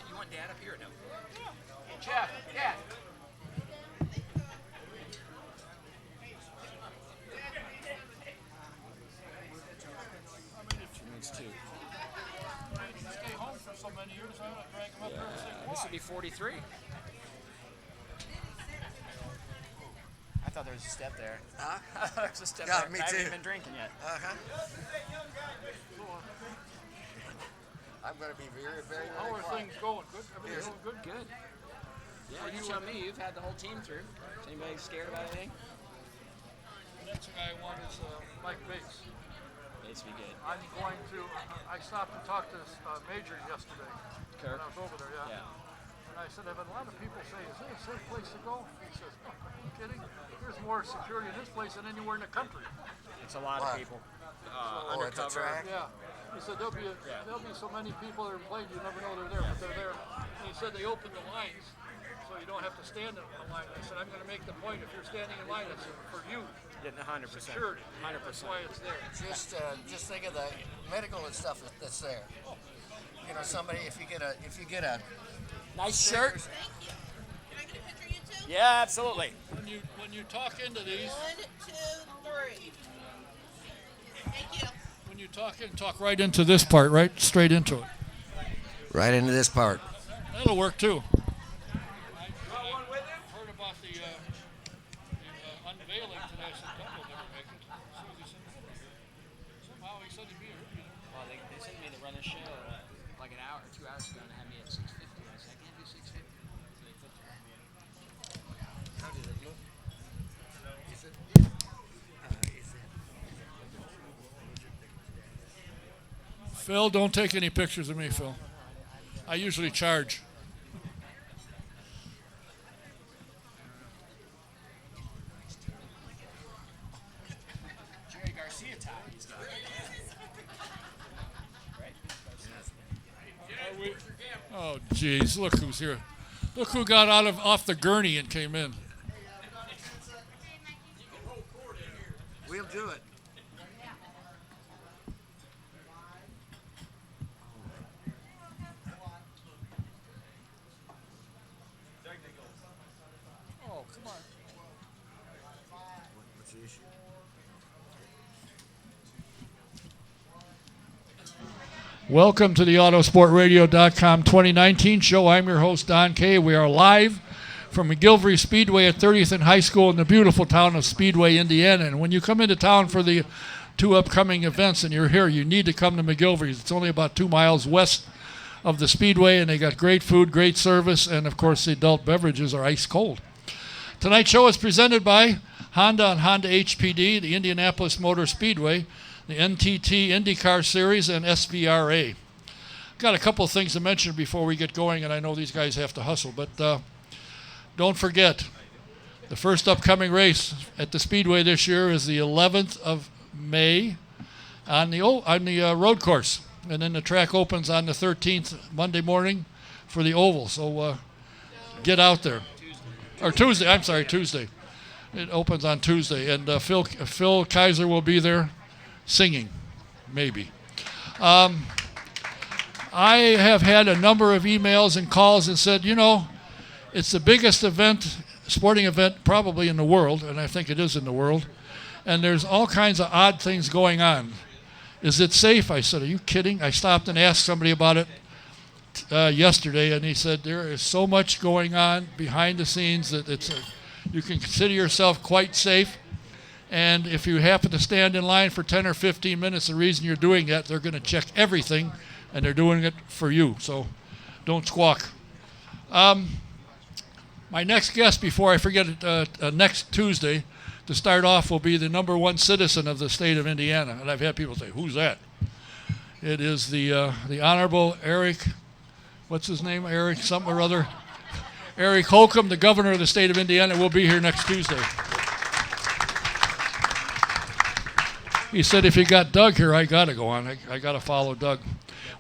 You want Dad up here or no? Yeah. Jeff, Dad. Stay home for so many years, I'm gonna drag him up there and say, This would be 43. I thought there was a step there. Huh? There's a step Yeah, there. me I haven't too. even been drinking yet. I'm going to be very, very, very how are quiet. things going? Good? Everything's going good? Good. Yeah, you tell me. You've had the whole team through. Is anybody scared about anything? The next guy I want is Mike Bates. Bates be good. I'm going to, I stopped and talked to Major yesterday. Kirk? When I was over there, yeah. And I said, I've had a lot of people say, is this a safe place to go? He says, oh, are you kidding? There's more security in this place than anywhere in the country. It's a lot of people. Oh, it's a track? Yeah. He said there'll be so many people that are playing, you never know they're there, but they're there. And he said they opened the lines, so you don't have to stand in the line. I said, I'm going to make the point, if you're standing in line, it's for you. Getting 100%. Security. 100%. That's why it's there. Just think of the medical and stuff that's there. You know, somebody, if you get a Nice shirt. Thank you. Can I get a picture of you two? Yeah, absolutely. When you talk into these, 1, 2, 3. Thank you. when you talk right into this part, right straight into it. right into this part. That'll work too. I heard about the unveiling today. I said, Doug will never make it. As soon as he said, somehow he said he'd be here. Well, they sent me to run this show like an hour, 2 hours ago, and had me at 6:50. I said, I can't do 6:50. So they put How does it look? Is it? Phil, don't take any pictures of me, Phil. I usually charge. Jerry Garcia tie. He's got. Oh, geez, look who's here. Look who got off the gurney and came in. We'll do it. Oh, come on. What's the issue? Welcome to the Autosportradio.com 2019 show. I'm your host, Don Kay. We are live from McGillivray Speedway at 30th and High School in the beautiful town of Speedway, Indiana. And when you come into town for the two upcoming events and you're here, you need to come to McGillivray. It's only about 2 miles west of the Speedway, and they got great food, great service, and of course the adult beverages are ice cold. Tonight's show is presented by Honda and Honda HPD, the Indianapolis Motor Speedway, the NTT IndyCar Series, and SVRA. Got a couple of things to mention before we get going, and I know these guys have to hustle, but don't forget, the first upcoming race at the Speedway this year is the 11th of May on the road course, and then the track opens on the 13th Monday morning for the oval. So get out there, or Tuesday. I'm sorry, Tuesday. It opens on Tuesday, and Phil Kaiser will be there singing, maybe. I have had a number of emails and calls and said, you know, it's the biggest sporting event probably in the world, and I think it is in the world, and there's all kinds of odd things going on. Is it safe? I said, are you kidding? I stopped and asked somebody about it yesterday, and he said there is so much going on behind the scenes that you can consider yourself quite safe. And if you happen to stand in line for 10 or 15 minutes, the reason you're doing that, they're going to check everything, and they're doing it for you. So don't squawk. My next guest, before I forget it, next Tuesday, to start off, will be the #1 citizen of the state of Indiana. And I've had people say, who's that? It is the Honorable Eric, what's his name? Eric something or other. Eric Holcomb, the governor of the state of Indiana, will be here next Tuesday. He said, if you got Doug here, I got to go on. I got to follow Doug.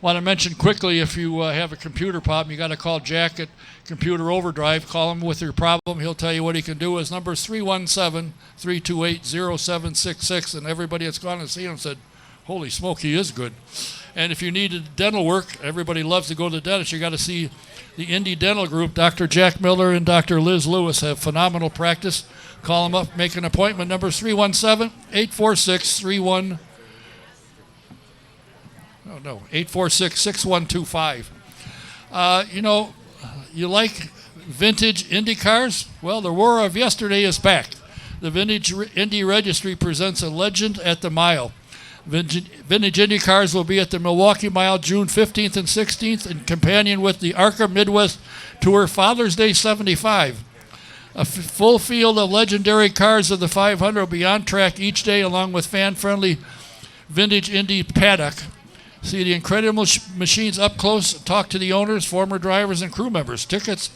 Want to mention quickly, if you have a computer problem, you got to call Jack at Computer Overdrive. Call him with your problem. He'll tell you what he can do. His number is 317-328-0766. And everybody that's gone to see him said, Holy smoke, he is good. And if you needed dental work, everybody loves to go to the dentist. You got to see the Indy Dental Group. Dr. Jack Miller and Dr. Liz Lewis have phenomenal practice. Call them up, make an appointment. Number 317-846-31. Oh, no, 846-6125. You like vintage Indy cars? Well, the roar of yesterday is back. The Vintage Indy Registry presents a legend at the mile. Vintage Indy cars will be at the Milwaukee Mile June 15th and 16th in companion with the ARCA Midwest Tour Father's Day 75. A full field of legendary cars of the 500 will be on track each day along with fan-friendly Vintage Indy paddock. See the incredible machines up close, talk to the owners, former drivers, and crew members. Get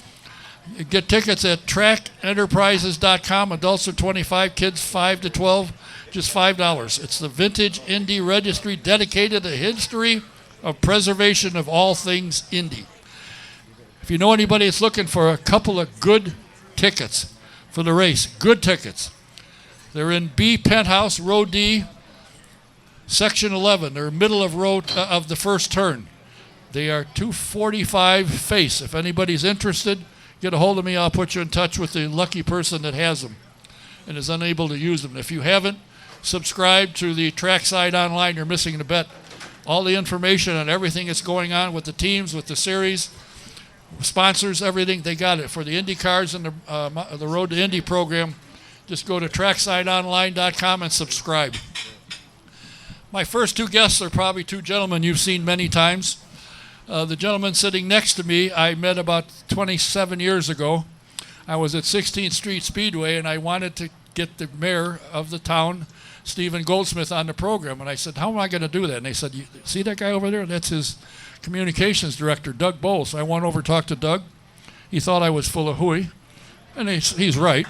tickets at trackenterprises.com. Adults are 25, kids 5 to 12, just $5. It's the Vintage Indy Registry dedicated to the history of preservation of all things Indy. If you know anybody that's looking for a couple of good tickets for the race, good tickets, they're in B Penthouse, Row D, Section 11. They're middle of of the first turn. They are 245 face. If anybody's interested, get a hold of me. I'll put you in touch with the lucky person that has them and is unable to use them. If you haven't subscribed to the Trackside Online, you're missing the bet. All the information on everything that's going on with the teams, with the series, sponsors, everything, they got it. For the Indy cars and the Road to Indy program, just go to tracksideonline.com and subscribe. My first two guests are probably two gentlemen you've seen many times. The gentleman sitting next to me, I met about 27 years ago. I was at 16th Street Speedway, and I wanted to get the mayor of the town, Stephen Goldsmith, on the program. And I said, how am I going to do that? And they said, you see that guy over there? That's his communications director, Doug Boles. So I went over to talk to Doug. He thought I was full of hooey, and he's right.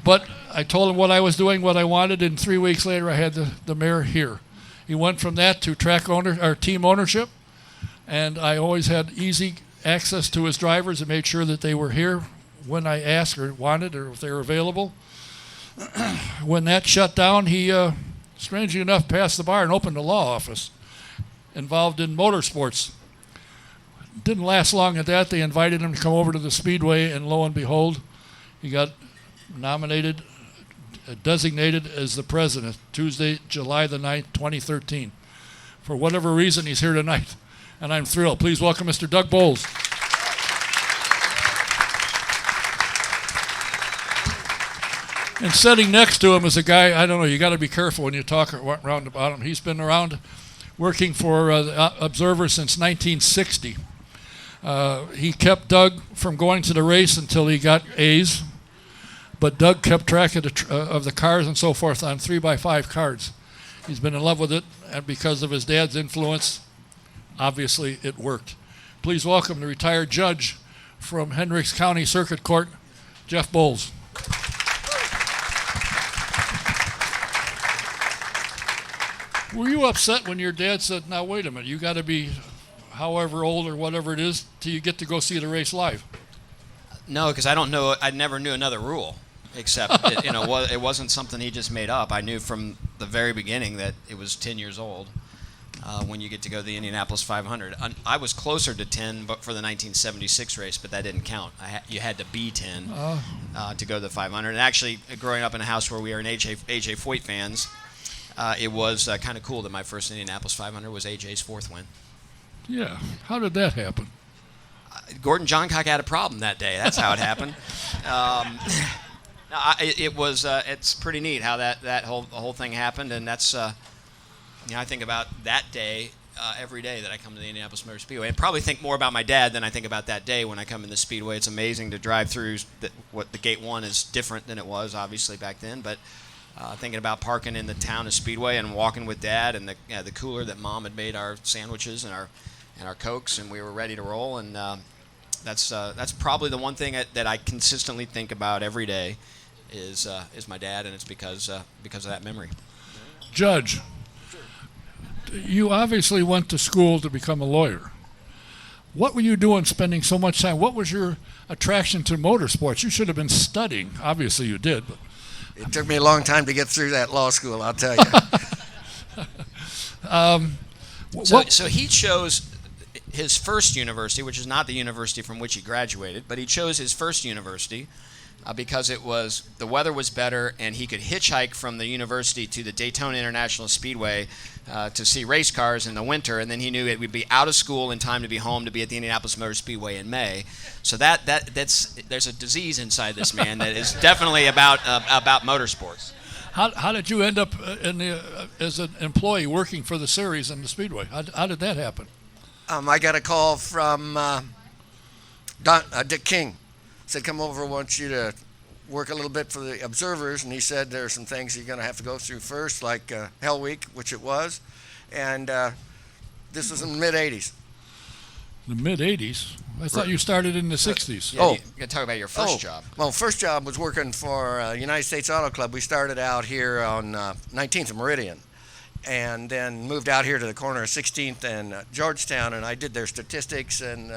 But I told him what I was doing, what I wanted, and 3 weeks later I had the mayor here. He went from that to team ownership, and I always had easy access to his drivers and made sure that they were here when I asked or wanted or if they were available. When that shut down, he, strangely enough, passed the bar and opened a law office involved in motorsports. Didn't last long at that. They invited him to come over to the Speedway, and lo and behold, he got designated as the president Tuesday, July the 9th, 2013. For whatever reason, he's here tonight, and I'm thrilled. Please welcome Mr. Doug Boles. And sitting next to him is a guy, I don't know, you got to be careful when you talk around about him. He's been around working for the Observer since 1960. He kept Doug from going to the race until he got A's. But Doug kept track of the cars and so forth on 3x5 cards. He's been in love with it, and because of his dad's influence, obviously it worked. Please welcome the retired judge from Hendricks County Circuit Court, Jeff Boles. Were you upset when your dad said, now wait a minute, you got to be however old or whatever it is till you get to go see the race live? No, because I never knew another rule, except it wasn't something he just made up. I knew from the very beginning that it was 10 years old when you get to go to the Indianapolis 500. I was closer to 10 but for the 1976 race, but that didn't count. You had to be 10 to go to the 500. And actually, growing up in a house where we are AJ Foyt fans, it was kind of cool that my first Indianapolis 500 was AJ's fourth win. Yeah. How did that happen? Gordon Johncock had a problem that day. That's how it happened. It's pretty neat how the whole thing happened, and that's I think about that day every day that I come to the Indianapolis Motor Speedway. I probably think more about my dad than I think about that day when I come in the Speedway. It's amazing to drive through. What the Gate 1 is different than it was obviously back then, but thinking about parking in the town of Speedway and walking with Dad and the cooler that Mom had made our sandwiches and our Cokes, and we were ready to roll. And that's probably the one thing that I consistently think about every day is my dad, and it's because of that memory. Judge, you obviously went to school to become a lawyer. What were you doing spending so much time? What was your attraction to motorsports? You should have been studying. Obviously you did. But it took me a long time to get through that law school, I'll tell you. So he chose his first university, which is not the university from which he graduated, but he chose his first university because the weather was better and he could hitchhike from the university to the Daytona International Speedway to see race cars in the winter, and then he knew it would be out of school in time to be home to be at the Indianapolis Motor Speedway in May. So that's there's a disease inside this man that is definitely about motorsports. How did you end up as an employee working for the series and the Speedway? How did that happen? I got a call from Dick King. Said, come over, I want you to work a little bit for the observers. And he said there are some things you're going to have to go through first, like Hell Week, which it was. And this was in the mid-'80s. The mid-'80s? I thought you started in the 60s. Yeah, you got to talk about your first job. Well, first job was working for United States Auto Club. We started out here on 19th and Meridian, and then moved out here to the corner of 16th and Georgetown, and I did their statistics and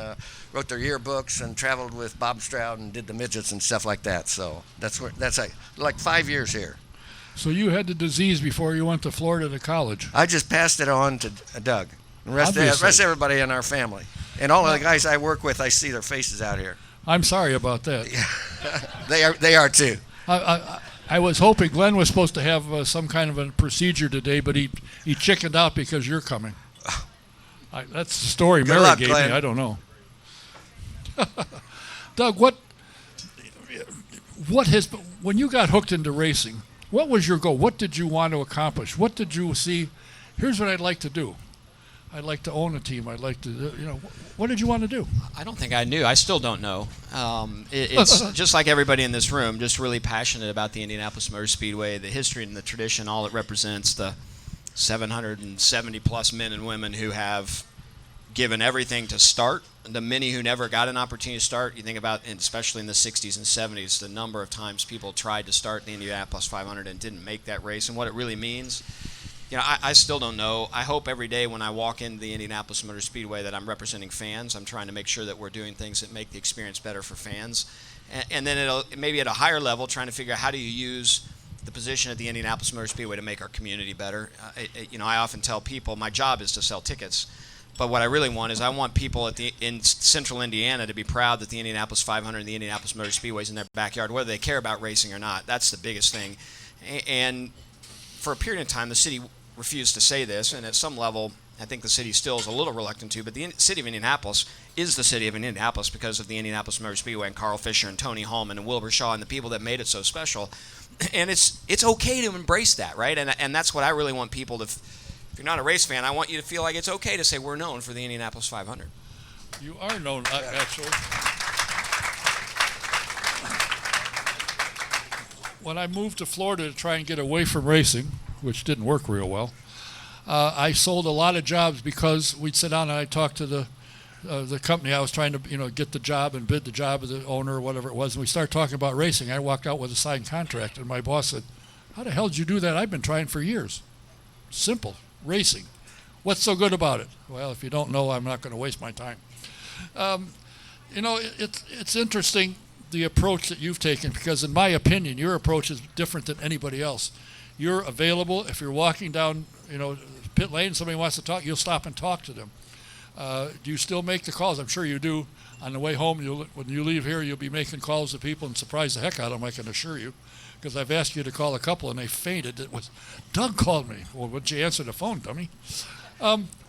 wrote their yearbooks and traveled with Bob Stroud and did the midgets and stuff like that. So that's like 5 years here. So you had the disease before you went to Florida to college. I just passed it on to Doug. The rest of everybody in our family. And all of the guys I work with, I see their faces out here. I'm sorry about that. They are too. I was hoping Glenn was supposed to have some kind of a procedure today, but he chickened out because you're coming. That's the story Mary gave me. I don't know. Doug, when you got hooked into racing, what was your goal? What did you want to accomplish? What did you see? Here's what I'd like to do. I'd like to own a team. I'd like to, what did you want to do? I don't think I knew. I still don't know. It's just like everybody in this room, just really passionate about the Indianapolis Motor Speedway, the history and the tradition, all it represents, the 770-plus men and women who have given everything to start, the many who never got an opportunity to start. You think about, and especially in the 60s and 70s, the number of times people tried to start the Indianapolis 500 and didn't make that race, and what it really means. I still don't know. I hope every day when I walk into the Indianapolis Motor Speedway that I'm representing fans. I'm trying to make sure that we're doing things that make the experience better for fans. And then it'll maybe at a higher level trying to figure out how do you use the position at the Indianapolis Motor Speedway to make our community better. I often tell people my job is to sell tickets. But what I really want is I want people in central Indiana to be proud that the Indianapolis 500 and the Indianapolis Motor Speedway is in their backyard, whether they care about racing or not. That's the biggest thing. And for a period of time, the city refused to say this, and at some level, I think the city still is a little reluctant to, but the city of Indianapolis is the city of Indianapolis because of the Indianapolis Motor Speedway and Carl Fisher and Tony Hallman and Wilbur Shaw and the people that made it so special. And it's okay to embrace that, right? And that's what I really want people to, if you're not a race fan, I want you to feel like it's okay to say we're known for the Indianapolis 500. You are known, actually. When I moved to Florida to try and get away from racing, which didn't work real well, I sold a lot of jobs because we'd sit down and I'd talk to the company I was trying to get the job and bid the job of the owner or whatever it was, and we started talking about racing. I walked out with a signed contract, and my boss said, "How the hell did you do that? I've been trying for years." Simple, racing. What's so good about it? Well, if you don't know, I'm not going to waste my time. It's interesting the approach that you've taken, because in my opinion, your approach is different than anybody else. You're available. If you're walking down, pit lane, and somebody wants to talk, you'll stop and talk to them. Do you still make the calls? I'm sure you do. On the way home, when you leave here, you'll be making calls to people and surprise the heck out of them, I can assure you, because I've asked you to call a couple and they fainted. It was, Doug called me. Well, would you answer the phone, dummy?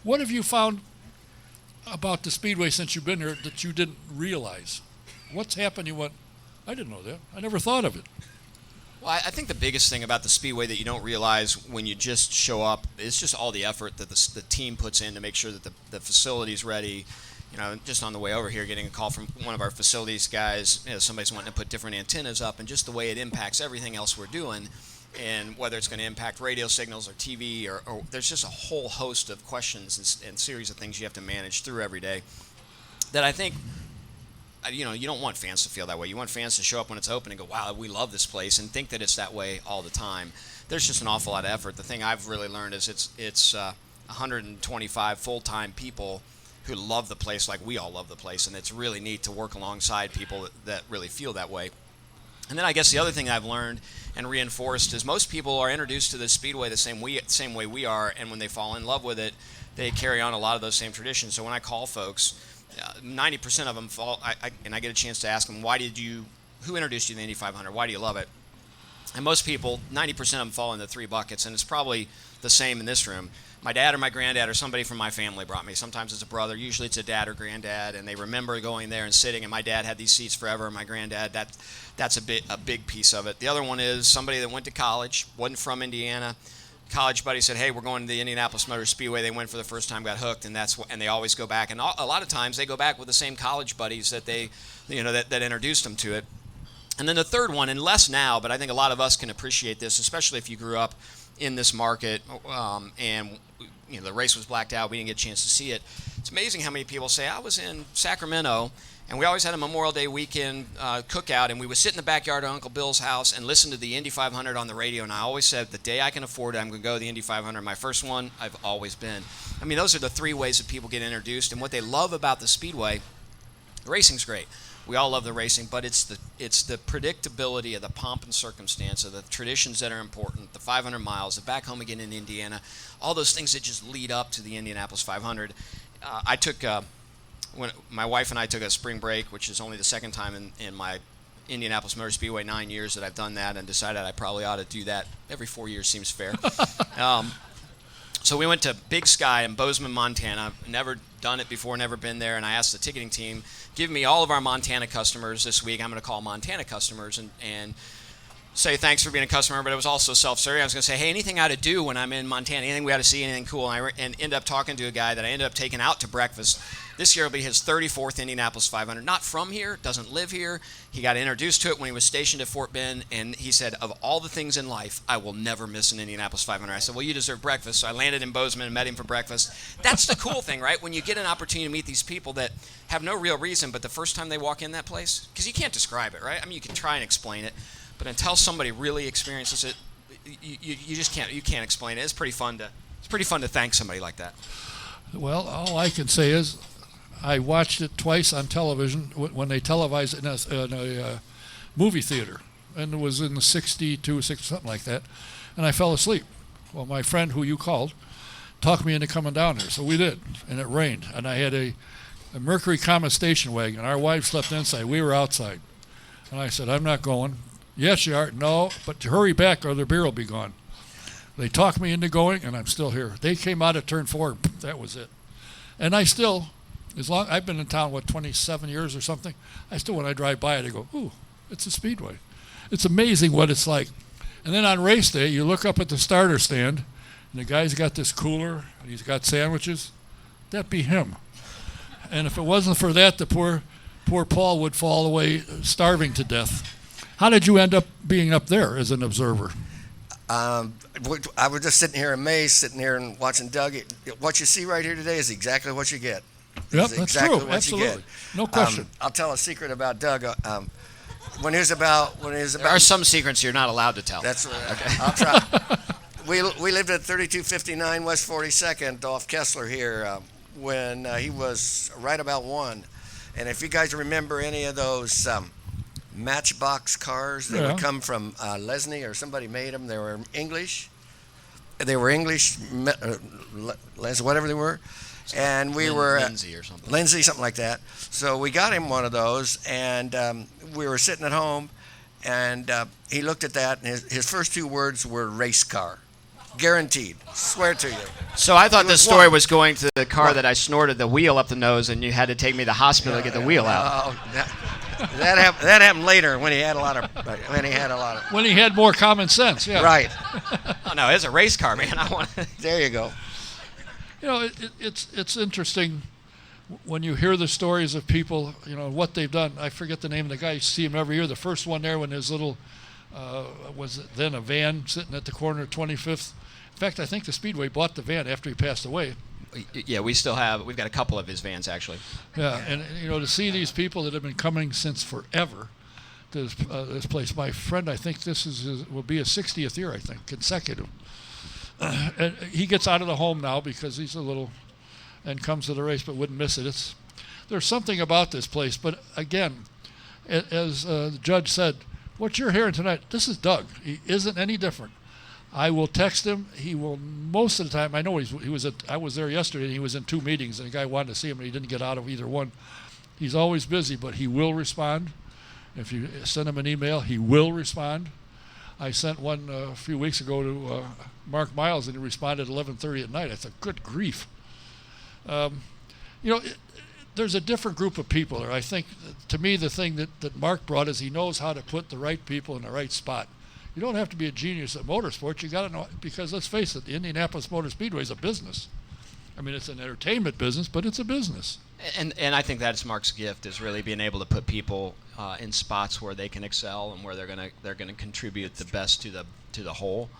What have you found about the Speedway since you've been here that you didn't realize? What's happened? You went, I didn't know that. I never thought of it. Well, I think the biggest thing about the Speedway that you don't realize when you just show up is just all the effort that the team puts in to make sure that the facility's ready. Just on the way over here, getting a call from one of our facilities guys, somebody's wanting to put different antennas up, and just the way it impacts everything else we're doing, and whether it's going to impact radio signals or TV, or there's just a whole host of questions and series of things you have to manage through every day that I think, you don't want fans to feel that way. You want fans to show up when it's open and go, wow, we love this place, and think that it's that way all the time. There's just an awful lot of effort. The thing I've really learned is it's 125 full-time people who love the place like we all love the place, and it's really neat to work alongside people that really feel that way. And then I guess the other thing I've learned and reinforced is most people are introduced to the Speedway the same way we are, and when they fall in love with it, they carry on a lot of those same traditions. So when I call folks, 90% of them and I get a chance to ask them, who introduced you to the Indy 500? Why do you love it? And most people, 90% of them fall into 3 buckets, and it's probably the same in this room. My dad or my granddad or somebody from my family brought me. Sometimes it's a brother. Usually it's a dad or granddad, and they remember going there and sitting. And my dad had these seats forever. And my granddad, that's a big piece of it. The other one is somebody that went to college, wasn't from Indiana. College buddy said, "Hey, we're going to the Indianapolis Motor Speedway." They went for the first time, got hooked, and they always go back. And a lot of times they go back with the same college buddies that that introduced them to it. And then the third one, and less now, but I think a lot of us can appreciate this, especially if you grew up in this market, and the race was blacked out. We didn't get a chance to see it. It's amazing how many people say, I was in Sacramento, and we always had a Memorial Day weekend cookout, and we would sit in the backyard of Uncle Bill's house and listen to the Indy 500 on the radio. And I always said, the day I can afford it, I'm going to go to the Indy 500. My first one, I've always been. I mean, those are the 3 ways that people get introduced. And what they love about the Speedway, the racing's great. We all love the racing, but it's the predictability of the pomp and circumstance of the traditions that are important, the 500 miles, the back home again in Indiana, all those things that just lead up to the Indianapolis 500. When my wife and I took a spring break, which is only the second time in my Indianapolis Motor Speedway 9 years that I've done that, and decided I probably ought to do that every 4 years seems fair. So we went to Big Sky in Bozeman, Montana. Never done it before, never been there, and I asked the ticketing team, give me all of our Montana customers this week. I'm going to call Montana customers and say thanks for being a customer, but it was also self-serving. I was going to say, hey, anything I ought to do when I'm in Montana, anything we ought to see, anything cool, and end up talking to a guy that I ended up taking out to breakfast. This year will be his 34th Indianapolis 500. Not from here, doesn't live here. He got introduced to it when he was stationed at Fort Bend, and he said, of all the things in life, I will never miss an Indianapolis 500. I said, well, you deserve breakfast. So I landed in Bozeman and met him for breakfast. That's the cool thing, right? When you get an opportunity to meet these people that have no real reason, but the first time they walk in that place, because you can't describe it, right? I mean, you can try and explain it, but until somebody really experiences it, you just can't. You can't explain it. It's pretty fun to thank somebody like that. Well, all I can say is I watched it twice on television when they televised it in a movie theater, and it was in the 62, something like that, and I fell asleep. Well, my friend who you called talked me into coming down there, so we did, and it rained, and I had a Mercury Comet station wagon. Our wife slept inside. We were outside, and I said, I'm not going. Yes, you are. No, but hurry back or the beer will be gone. They talked me into going, and I'm still here. They came out at turn 4. That was it. And I still, I've been in town, 27 years or something, I still, when I drive by it, I go, ooh, it's a Speedway. It's amazing what it's like. And then on race day, you look up at the starter stand, and the guy's got this cooler, and he's got sandwiches. That'd be him. And if it wasn't for that, the poor Paul would fall away starving to death. How did you end up being up there as an observer? I was just sitting here amazed, sitting here and watching Doug. What you see right here today is exactly what you get. Yep, that's true. Absolutely, no question. I'll tell a secret about Doug. When he was about, there are some secrets you're not allowed to tell. That's right. Okay. I'll try. We lived at 3259 West 42nd off Kessler here when he was right about 1. And if you guys remember any of those Matchbox cars, they would come from Lesney or somebody made them. They were English. Whatever they were. And we were Lindsay or something. Lindsay, something like that. So we got him one of those, and we were sitting at home, and he looked at that, and his first 2 words were race car. Guaranteed. Swear to you. So I thought this story was going to the car that I snorted the wheel up the nose, and you had to take me to the hospital to get the wheel out. That happened later when he had a lot of when he had more common sense. Yeah. Right. Oh no, it's a race car, man. There you go. You know, it's interesting when you hear the stories of people, what they've done. I forget the name of the guy. You see him every year. The first one there when his little, was it then a van sitting at the corner of 25th. In fact, I think the Speedway bought the van after he passed away. Yeah, we've got a couple of his vans, actually. Yeah, and to see these people that have been coming since forever to this place. My friend, I think this will be his 60th year, I think, consecutive. And he gets out of the home now because he's and comes to the race, but wouldn't miss it. There's something about this place, but again, as the judge said, what you're hearing tonight, this is Doug. He isn't any different. I will text him. He will, most of the time, I know I was there yesterday, and he was in 2 meetings, and the guy wanted to see him, and he didn't get out of either one. He's always busy, but he will respond. If you send him an email, he will respond. I sent one a few weeks ago to Mark Miles, and he responded at 11:30 at night. I said, good grief. There's a different group of people there. I think, to me, the thing that Mark brought is he knows how to put the right people in the right spot. You don't have to be a genius at motorsports. You got to know, because let's face it, the Indianapolis Motor Speedway is a business. I mean, it's an entertainment business, but it's a business. And I think that's Mark's gift, is really being able to put people in spots where they can excel and where they're gonna contribute the best to the whole.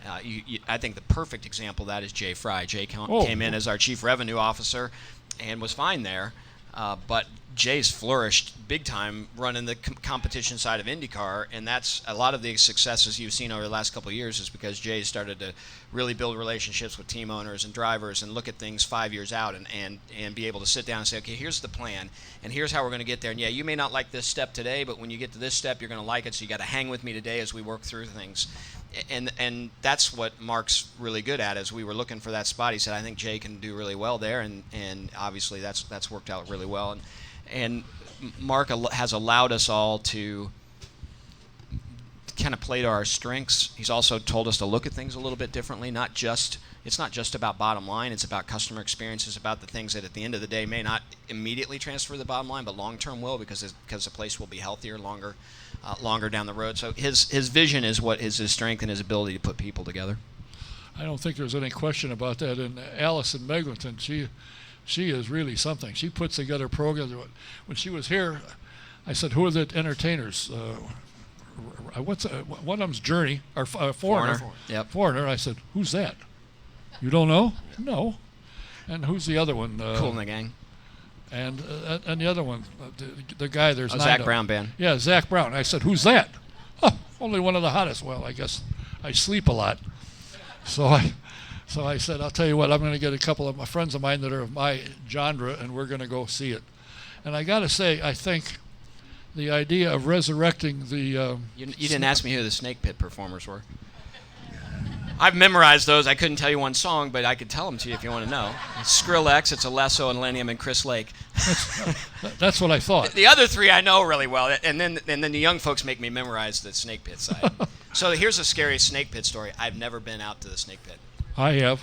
I think the perfect example of that is Jay Fry. Jay came in as our chief revenue officer and was fine there, but Jay's flourished big time running the competition side of IndyCar, and that's a lot of the successes you've seen over the last couple of years is because Jay started to really build relationships with team owners and drivers and look at things 5 years out and be able to sit down and say, okay, here's the plan, and here's how we're going to get there. And yeah, you may not like this step today, but when you get to this step, you're going to like it, so you got to hang with me today as we work through things. And that's what Mark's really good at. As we were looking for that spot, he said, I think Jay can do really well there, and obviously that's worked out really well. And Mark has allowed us all to kind of play to our strengths. He's also told us to look at things a little bit differently. It's not just about bottom line. It's about customer experience. It's about the things that at the end of the day may not immediately transfer to the bottom line, but long term will, because the place will be healthier longer down the road. So his vision is what is his strength and his ability to put people together. I don't think there's any question about that. And Allison Meglinton, she is really something. She puts together programs. When she was here, I said, who are the entertainers? One of them's Journey, or Foreigner. Yep. Foreigner. I said, who's that? You don't know? No. And who's the other one? Cool in the Gang. And the other one, the guy, there's 9 Zach of Brown them. Band. Yeah, Zach Brown. I said, who's that? Oh, only one of the hottest. Well, I guess I sleep a lot. So I said, I'll tell you what, I'm going to get a couple of my friends of mine that are of my genre, and we're going to go see it. And I got to say, I think the idea of resurrecting the... You didn't ask me who the Snake Pit performers were. I've memorized those. I couldn't tell you one song, but I could tell them to you if you want to know. It's Skrillex, it's Alesso, and Lennium, and Chris Lake. That's what I thought. The other 3 I know really well, and then the young folks make me memorize the Snake Pit side. So here's a scary Snake Pit story. I've never been out to the Snake Pit. I have.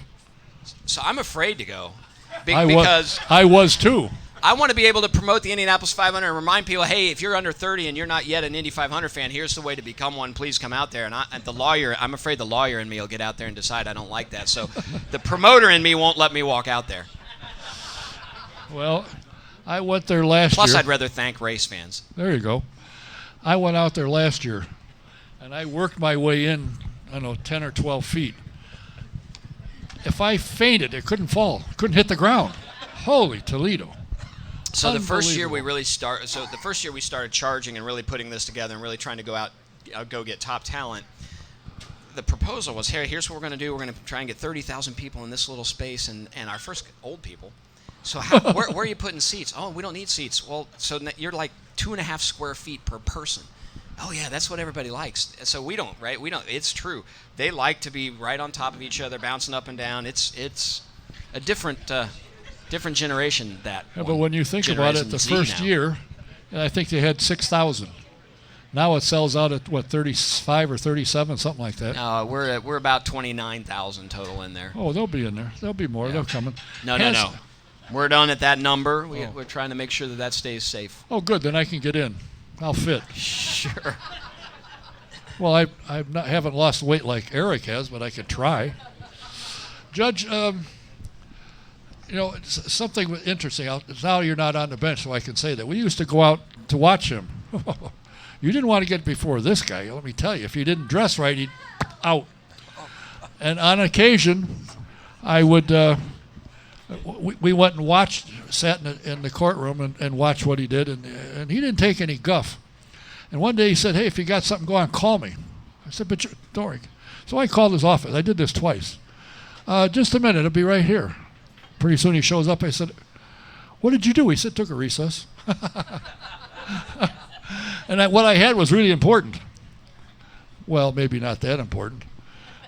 So I'm afraid to go. Because I was too. I want to be able to promote the Indianapolis 500 and remind people, hey, if you're under 30 and you're not yet an Indy 500 fan, here's the way to become one. Please come out there. And I'm afraid the lawyer in me will get out there and decide I don't like that. So the promoter in me won't let me walk out there. Well, I went there last year. Plus, I'd rather thank race fans. There you go. I went out there last year, and I worked my way in, 10 or 12 feet. If I fainted, it couldn't fall. Couldn't hit the ground. Holy Toledo. So the first year we started charging and really putting this together and really trying to go get top talent. The proposal was, hey, here's what we're going to do. We're going to try and get 30,000 people in this little space, and our first old people. So where are you putting seats? Oh, we don't need seats. Well, so you're like 2.5 square feet per person. Oh yeah, that's what everybody likes. So we don't, right? We don't. It's true. They like to be right on top of each other, bouncing up and down. It's a different generation. Yeah, but when you think about it, the first year, I think they had 6,000. Now it sells out at 35 or 37, something like that. We're about 29,000 total in there. Oh, they'll be in there. There'll be more. Yeah. They're coming. No. We're done at that number. We're trying to make sure that stays safe. Oh, good. Then I can get in. I'll fit. Sure. Well, I haven't lost weight like Eric has, but I could try. Judge, something interesting. Now you're not on the bench, so I can say that. We used to go out to watch him. You didn't want to get before this guy. Let me tell you, if you didn't dress right, he'd out. And on occasion, I would... we went and sat in the courtroom and watched what he did, and he didn't take any guff. And one day he said, hey, if you got something going on, call me. I said, but don't worry. So I called his office. I did this twice. Just a minute, it'll be right here. Pretty soon he shows up. I said, what did you do? He said, took a recess. And what I had was really important. Well, maybe not that important.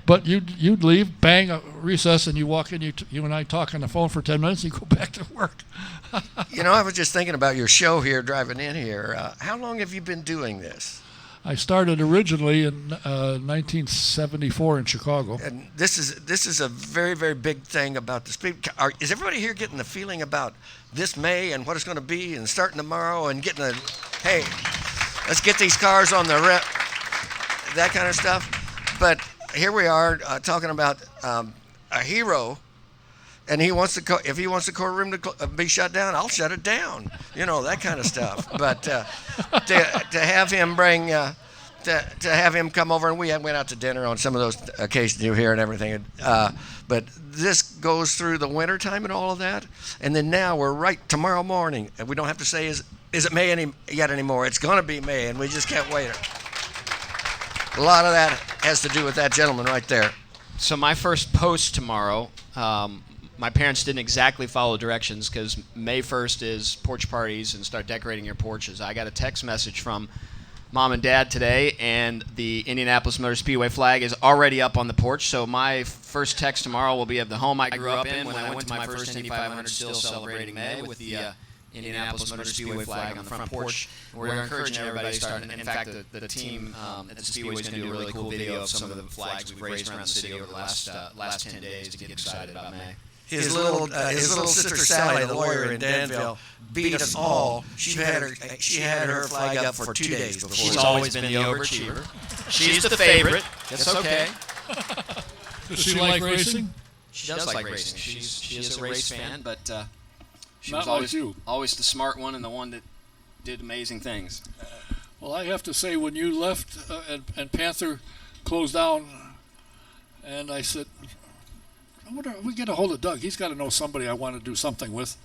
But you'd leave, bang, a recess, and you walk in, you and I talk on the phone for 10 minutes, and you go back to work. I was just thinking about your show here, driving in here. How long have you been doing this? I started originally in 1974 in Chicago. And this is a very, very big thing about the speed. Is everybody here getting the feeling about this May and what it's going to be and starting tomorrow and getting hey, let's get these cars on the that kind of stuff? But here we are talking about a hero, and if he wants the courtroom to be shut down, I'll shut it down. That kind of stuff. But to have him to have him come over, and we went out to dinner on some of those occasions you hear and everything. But this goes through the winter time and all of that, and then now we're right tomorrow morning, and we don't have to say is it May yet anymore. It's going to be May, and we just can't wait. A lot of that has to do with that gentleman right there. So my first post tomorrow, my parents didn't exactly follow directions because May 1st is porch parties and start decorating your porches. I got a text message from Mom and Dad today, and the Indianapolis Motor Speedway flag is already up on the porch. So my first text tomorrow will be of the home I grew up in when I went to my first Indy 500, still celebrating May with the Indianapolis Motor Speedway flag on the front porch. We're encouraging everybody to start. In fact, the team at the Speedway is going to do a really cool video of some of the flags we've raised around the city over the last 10 days to get excited about May. His little sister Sally, the lawyer in Danville, beat us all. She had her flag up for 2 days before. She's always been the overachiever. She's the favorite. It's okay. Does she like racing? She does like racing. She is a race fan, but she Not was like always the smart one and the one that did amazing things. Well, I have to say, when you left and Panther closed down, and I said, I wonder if we get a hold of Doug. He's got to know somebody I want to do something with.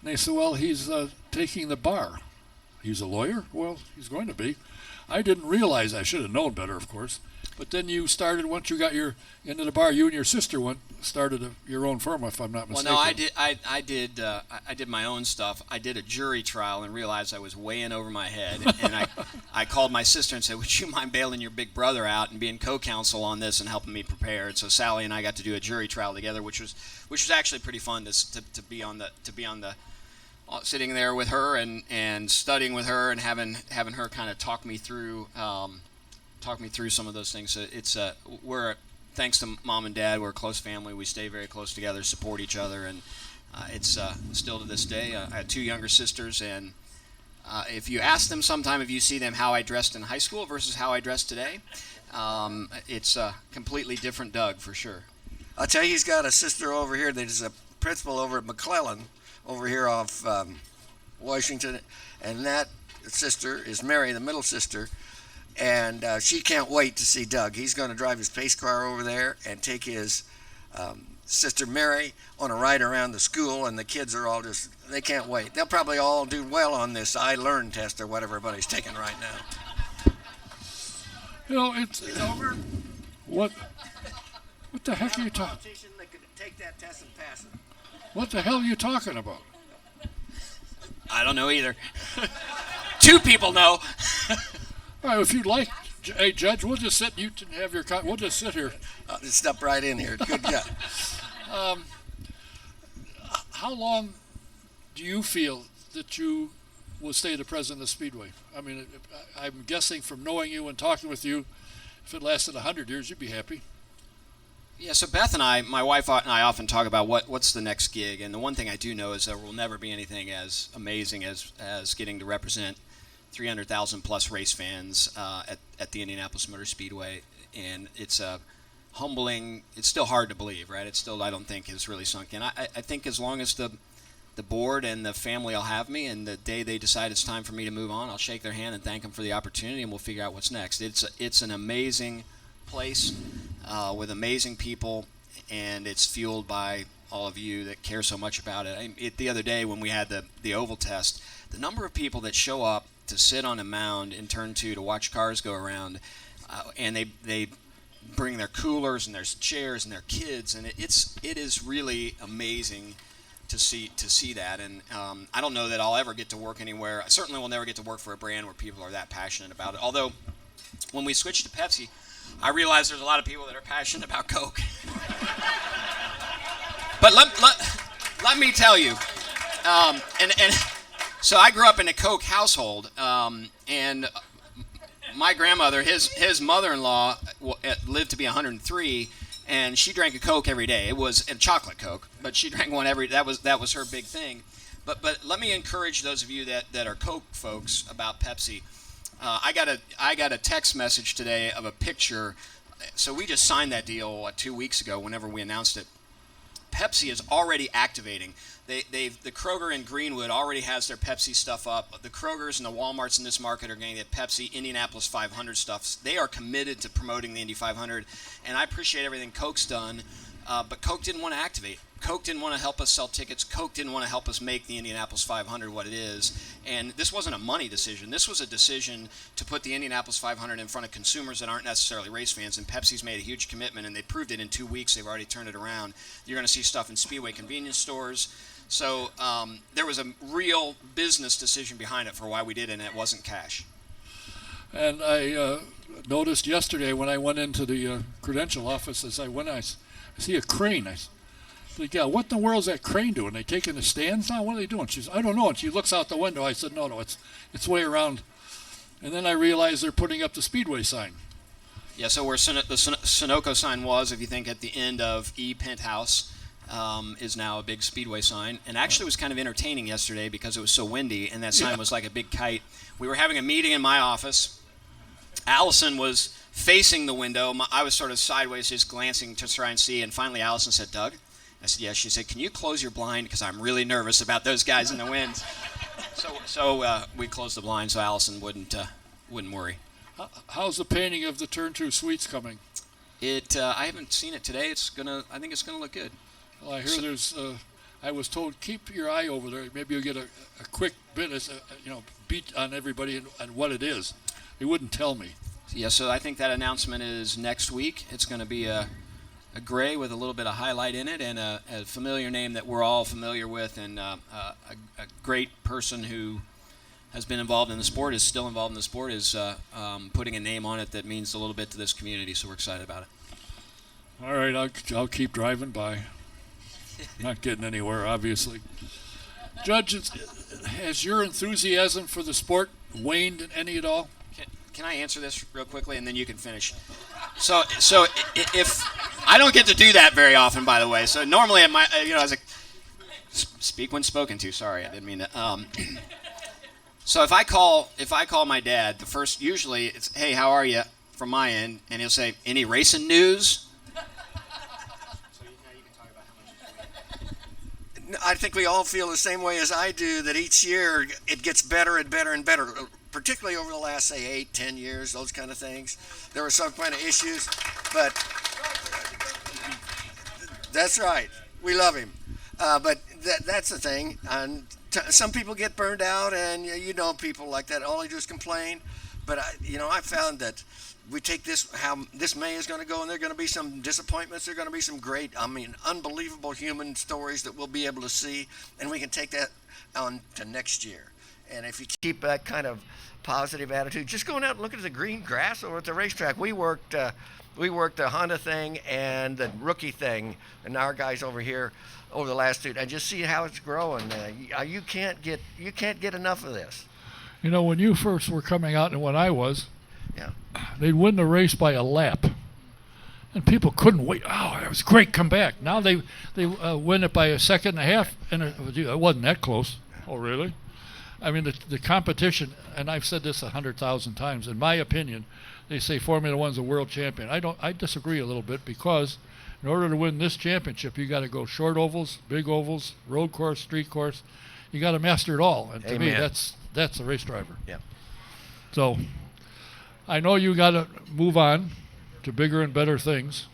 And they said, well, he's taking the bar. He's a lawyer? Well, he's going to be. I didn't realize. I should have known better, of course. But then you started, once you got into the bar, you and your sister started your own firm, if I'm not mistaken. Well, no, I did my own stuff. I did a jury trial and realized I was way in over my head. And I called my sister and said, would you mind bailing your big brother out and being co-counsel on this and helping me prepare? And so Sally and I got to do a jury trial together, which was actually pretty fun to be on the sitting there with her and studying with her and having her kind of talk me through some of those things. So we're, thanks to Mom and Dad, we're a close family. We stay very close together, support each other, and it's still to this day. I had 2 younger sisters, and if you ask them sometime, if you see them how I dressed in high school versus how I dress today, it's a completely different Doug for sure. I'll tell you, he's got a sister over here that is a principal over at McClellan, over here off Washington, and that sister is Mary, the middle sister. And she can't wait to see Doug. He's going to drive his pace car over there and take his sister Mary on a ride around the school, and the kids are all they can't wait. They'll probably all do well on this I-Learn test or whatever everybody's taking right now. It's over. What the heck are you talking? That could take that test and pass it. What the hell are you talking about? I don't know either. 2 people know. All right, if you'd like, hey, Judge, we'll just sit. You can have your. We'll just sit here. Just step right in here. Good guy. How long do you feel that you will stay the president of Speedway? I mean, I'm guessing from knowing you and talking with you, if it lasted 100 years, you'd be happy. Yeah, so Beth and I, my wife and I often talk about what's the next gig, and the one thing I do know is there will never be anything as amazing as getting to represent 300,000 plus race fans at the Indianapolis Motor Speedway, and it's humbling. It's still hard to believe, right? It's still, I don't think, has really sunk in. I think as long as the board and the family will have me, and the day they decide it's time for me to move on, I'll shake their hand and thank them for the opportunity, and we'll figure out what's next. It's an amazing place with amazing people, and it's fueled by all of you that care so much about it. The other day when we had the oval test, the number of people that show up to sit on a mound in turn 2 to watch cars go around, and they bring their coolers and their chairs and their kids, and it is really amazing to see that. And I don't know that I'll ever get to work anywhere. I certainly will never get to work for a brand where people are that passionate about it. Although when we switched to Pepsi, I realized there's a lot of people that are passionate about Coke. But let me tell you, and so I grew up in a Coke household, and my grandmother, his mother-in-law, lived to be 103, and she drank a Coke every day. It was a chocolate Coke, but she drank one every. That was her big thing. But let me encourage those of you that are Coke folks about Pepsi. I got a text message today of a picture. So we just signed that deal 2 weeks ago. Whenever we announced it, Pepsi is already activating. The Kroger in Greenwood already has their Pepsi stuff up. The Krogers and the Walmarts in this market are going to get Pepsi Indianapolis 500 stuff. They are committed to promoting the Indy 500, and I appreciate everything Coke's done. But Coke didn't want to activate. Coke didn't want to help us sell tickets. Coke didn't want to help us make the Indianapolis 500 what it is. And this wasn't a money decision. This was a decision to put the Indianapolis 500 in front of consumers that aren't necessarily race fans. And Pepsi's made a huge commitment, and they proved it in 2 weeks. They've already turned it around. You're going to see stuff in Speedway convenience stores. So there was a real business decision behind it for why we did it, and it wasn't cash. And I noticed yesterday when I went into the credential office, as I went, I see a crane. I said, yeah, what in the world is that crane doing? They taking the stands now? What are they doing? She said, I don't know. And she looks out the window. I said, no, it's way around. And then I realized they're putting up the Speedway sign. Yeah, so where the Sunoco sign was, if you think at the end of E Penthouse, is now a big Speedway sign. And actually it was kind of entertaining yesterday because it was so windy, and that sign was like a big kite. We were having a meeting in my office. Allison was facing the window. I was sort of sideways just glancing to try and see, and finally Allison said, Doug? I said, yes. She said, can you close your blind? Because I'm really nervous about those guys in the winds. So we closed the blind so Allison wouldn't worry. How's the painting of the Turn 2 suites coming? I haven't seen it today. I think it's gonna look good. Well, I hear there's. I was told keep your eye over there. Maybe you'll get a quick bit, beat on everybody and what it is. They wouldn't tell me. Yeah, so I think that announcement is next week. It's going to be a gray with a little bit of highlight in it, and a familiar name that we're all familiar with, and a great person who has been involved in the sport, is still involved in the sport, is putting a name on it that means a little bit to this community, so we're excited about it. All right, I'll keep driving by. Not getting anywhere, obviously. Judge, has your enthusiasm for the sport waned any at all? Can I answer this real quickly, and then you can finish? So if I don't get to do that very often, by the way. So normally, as a speak when spoken to. Sorry, I didn't mean to. So if I call my dad, the first, usually it's, hey, how are you, from my end, and he'll say, any racing news? I think we all feel the same way as I do, that each year it gets better and better and better, particularly over the last, say, 8-10 years, those kind of things. There were some kind of issues, but that's right. We love him. But that's the thing. And some people get burned out, and people like that. All they do is complain. But I found that we take how this May is going to go, and there are going to be some disappointments. There are going to be some great, unbelievable human stories that we'll be able to see, and we can take that on to next year. And if you keep that kind of positive attitude, just going out and looking at the green grass over at the racetrack. We worked the Honda thing and the rookie thing, and our guys over here over the last 2, and just see how it's growing. You can't get enough of this. When you first were coming out, and when I was, yeah, they'd win the race by a lap, and people couldn't wait. Oh, it was great, come back. Now they win it by a second and a half, and it wasn't that close. Oh, really? I mean, the competition, and I've said this 100,000 times, in my opinion, they say Formula One's a world champion. I disagree a little bit, because in order to win this championship, you got to go short ovals, big ovals, road course, street course. You got to master it all, and to me, that's a race driver. Yeah. So I know you got to move on to bigger and better things.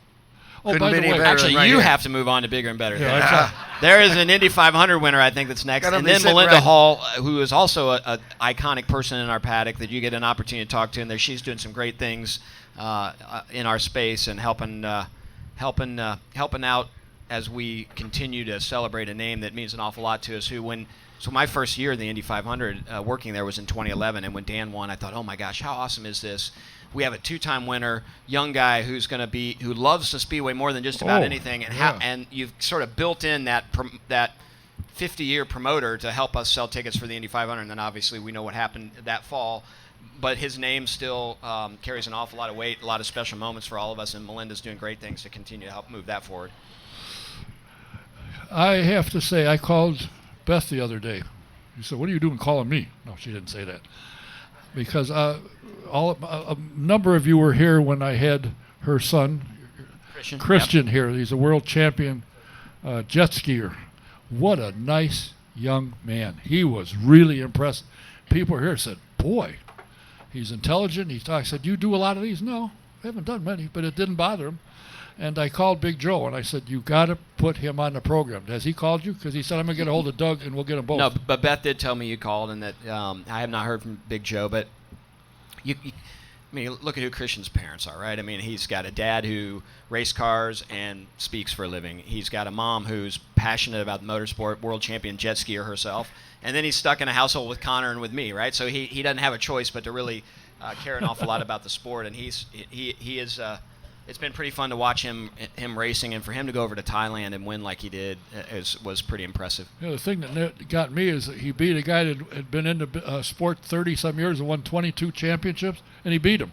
Oh, Couldn't by the be any way, better Actually, than right you here. have to move on to bigger and better Yeah, things. There is an Indy 500 winner, I think, that's next. Gotta And be then sitting Melinda right- Hull, who is also an iconic person in our paddock that you get an opportunity to talk to. And she's doing some great things in our space and helping out as we continue to celebrate a name that means an awful lot to us, who, when So my first year in the Indy 500 working there was in 2011, and when Dan won, I thought, oh my gosh, how awesome is this? We have a 2-time winner, young guy who loves the Speedway more than just about anything, and and you've sort of built in that 50-year promoter to help us sell tickets for the Indy 500. And then obviously we know what happened that fall, but his name still carries an awful lot of weight, a lot of special moments for all of us, and Melinda's doing great things to continue to help move that forward. I have to say, I called Beth the other day. She said, "What are you doing calling me?" No, she didn't say that. Because a number of you were here when I had her son, Christian here. He's a world champion jet skier. What a nice young man. He was really impressive. People here said, boy, he's intelligent. I said, you do a lot of these? No, I haven't done many, but it didn't bother him. And I called Big Joe, and I said, you got to put him on the program. Has he called you? Because he said, I'm going to get a hold of Doug, and we'll get them both. No, but Beth did tell me you called, and that I have not heard from Big Joe. But I mean, look at who Christian's parents are, right? I mean, he's got a dad who races cars and speaks for a living. He's got a mom who's passionate about motorsport, world champion jet skier herself. And then he's stuck in a household with Connor and with me, right? So he doesn't have a choice but to really care an awful lot about the sport. And he is it's been pretty fun to watch him racing, and for him to go over to Thailand and win like he did was pretty impressive. You know, the thing that got me is that he beat a guy that had been in the sport 30-some years and won 22 championships, and he beat him.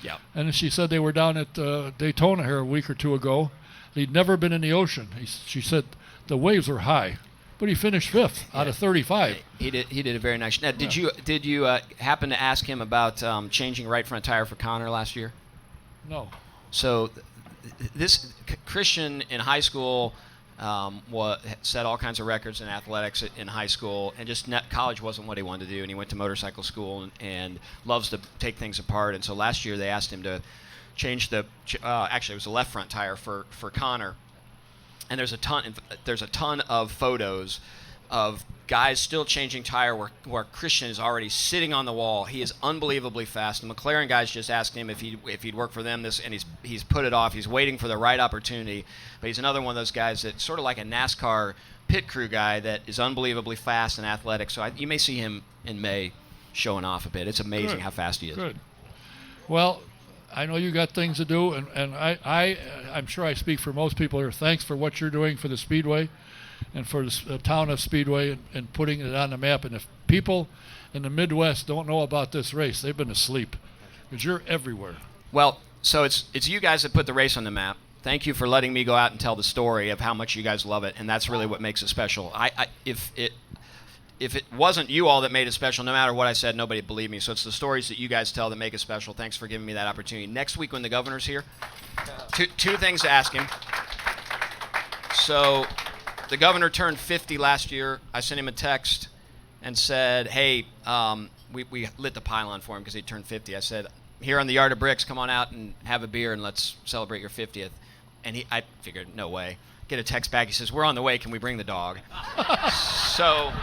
Yeah. And she said they were down at Daytona here a week or two ago. He'd never been in the ocean. She said the waves were high, but he finished 5th out of 35. He did a very nice. Now, did you happen to ask him about changing right front tire for Connor last year? No. So this Christian in high school set all kinds of records in athletics in high school, and just college wasn't what he wanted to do, and he went to motorcycle school and loves to take things apart. And so last year they asked him to change actually it was a left front tire for Connor, and there's a ton of photos of guys still changing tire where Christian is already sitting on the wall. He is unbelievably fast. The McLaren guys just asked him if he'd work for them, and he's put it off. He's waiting for the right opportunity. But he's another one of those guys that's sort of like a NASCAR pit crew guy that is unbelievably fast and athletic. So you may see him in May showing off a bit. It's amazing how fast he is. Good. Well, I know you got things to do, and I'm sure I speak for most people here. Thanks for what you're doing for the Speedway and for the town of Speedway and putting it on the map. And if people in the Midwest don't know about this race, they've been asleep, because you're everywhere. Well, so it's you guys that put the race on the map. Thank you for letting me go out and tell the story of how much you guys love it, and that's really what makes it special. If it wasn't you all that made it special, no matter what I said, nobody would believe me. So it's the stories that you guys tell that make it special. Thanks for giving me that opportunity. Next week when the governor's here, two things to ask him. So the governor turned 50 last year. I sent him a text and said, hey, we lit the pylon for him because he turned 50. I said, here on the Yard of Bricks, come on out and have a beer and let's celebrate your 50th. And I figured, no way. Get a text back. He says, we're on the way. Can we bring the dog? So,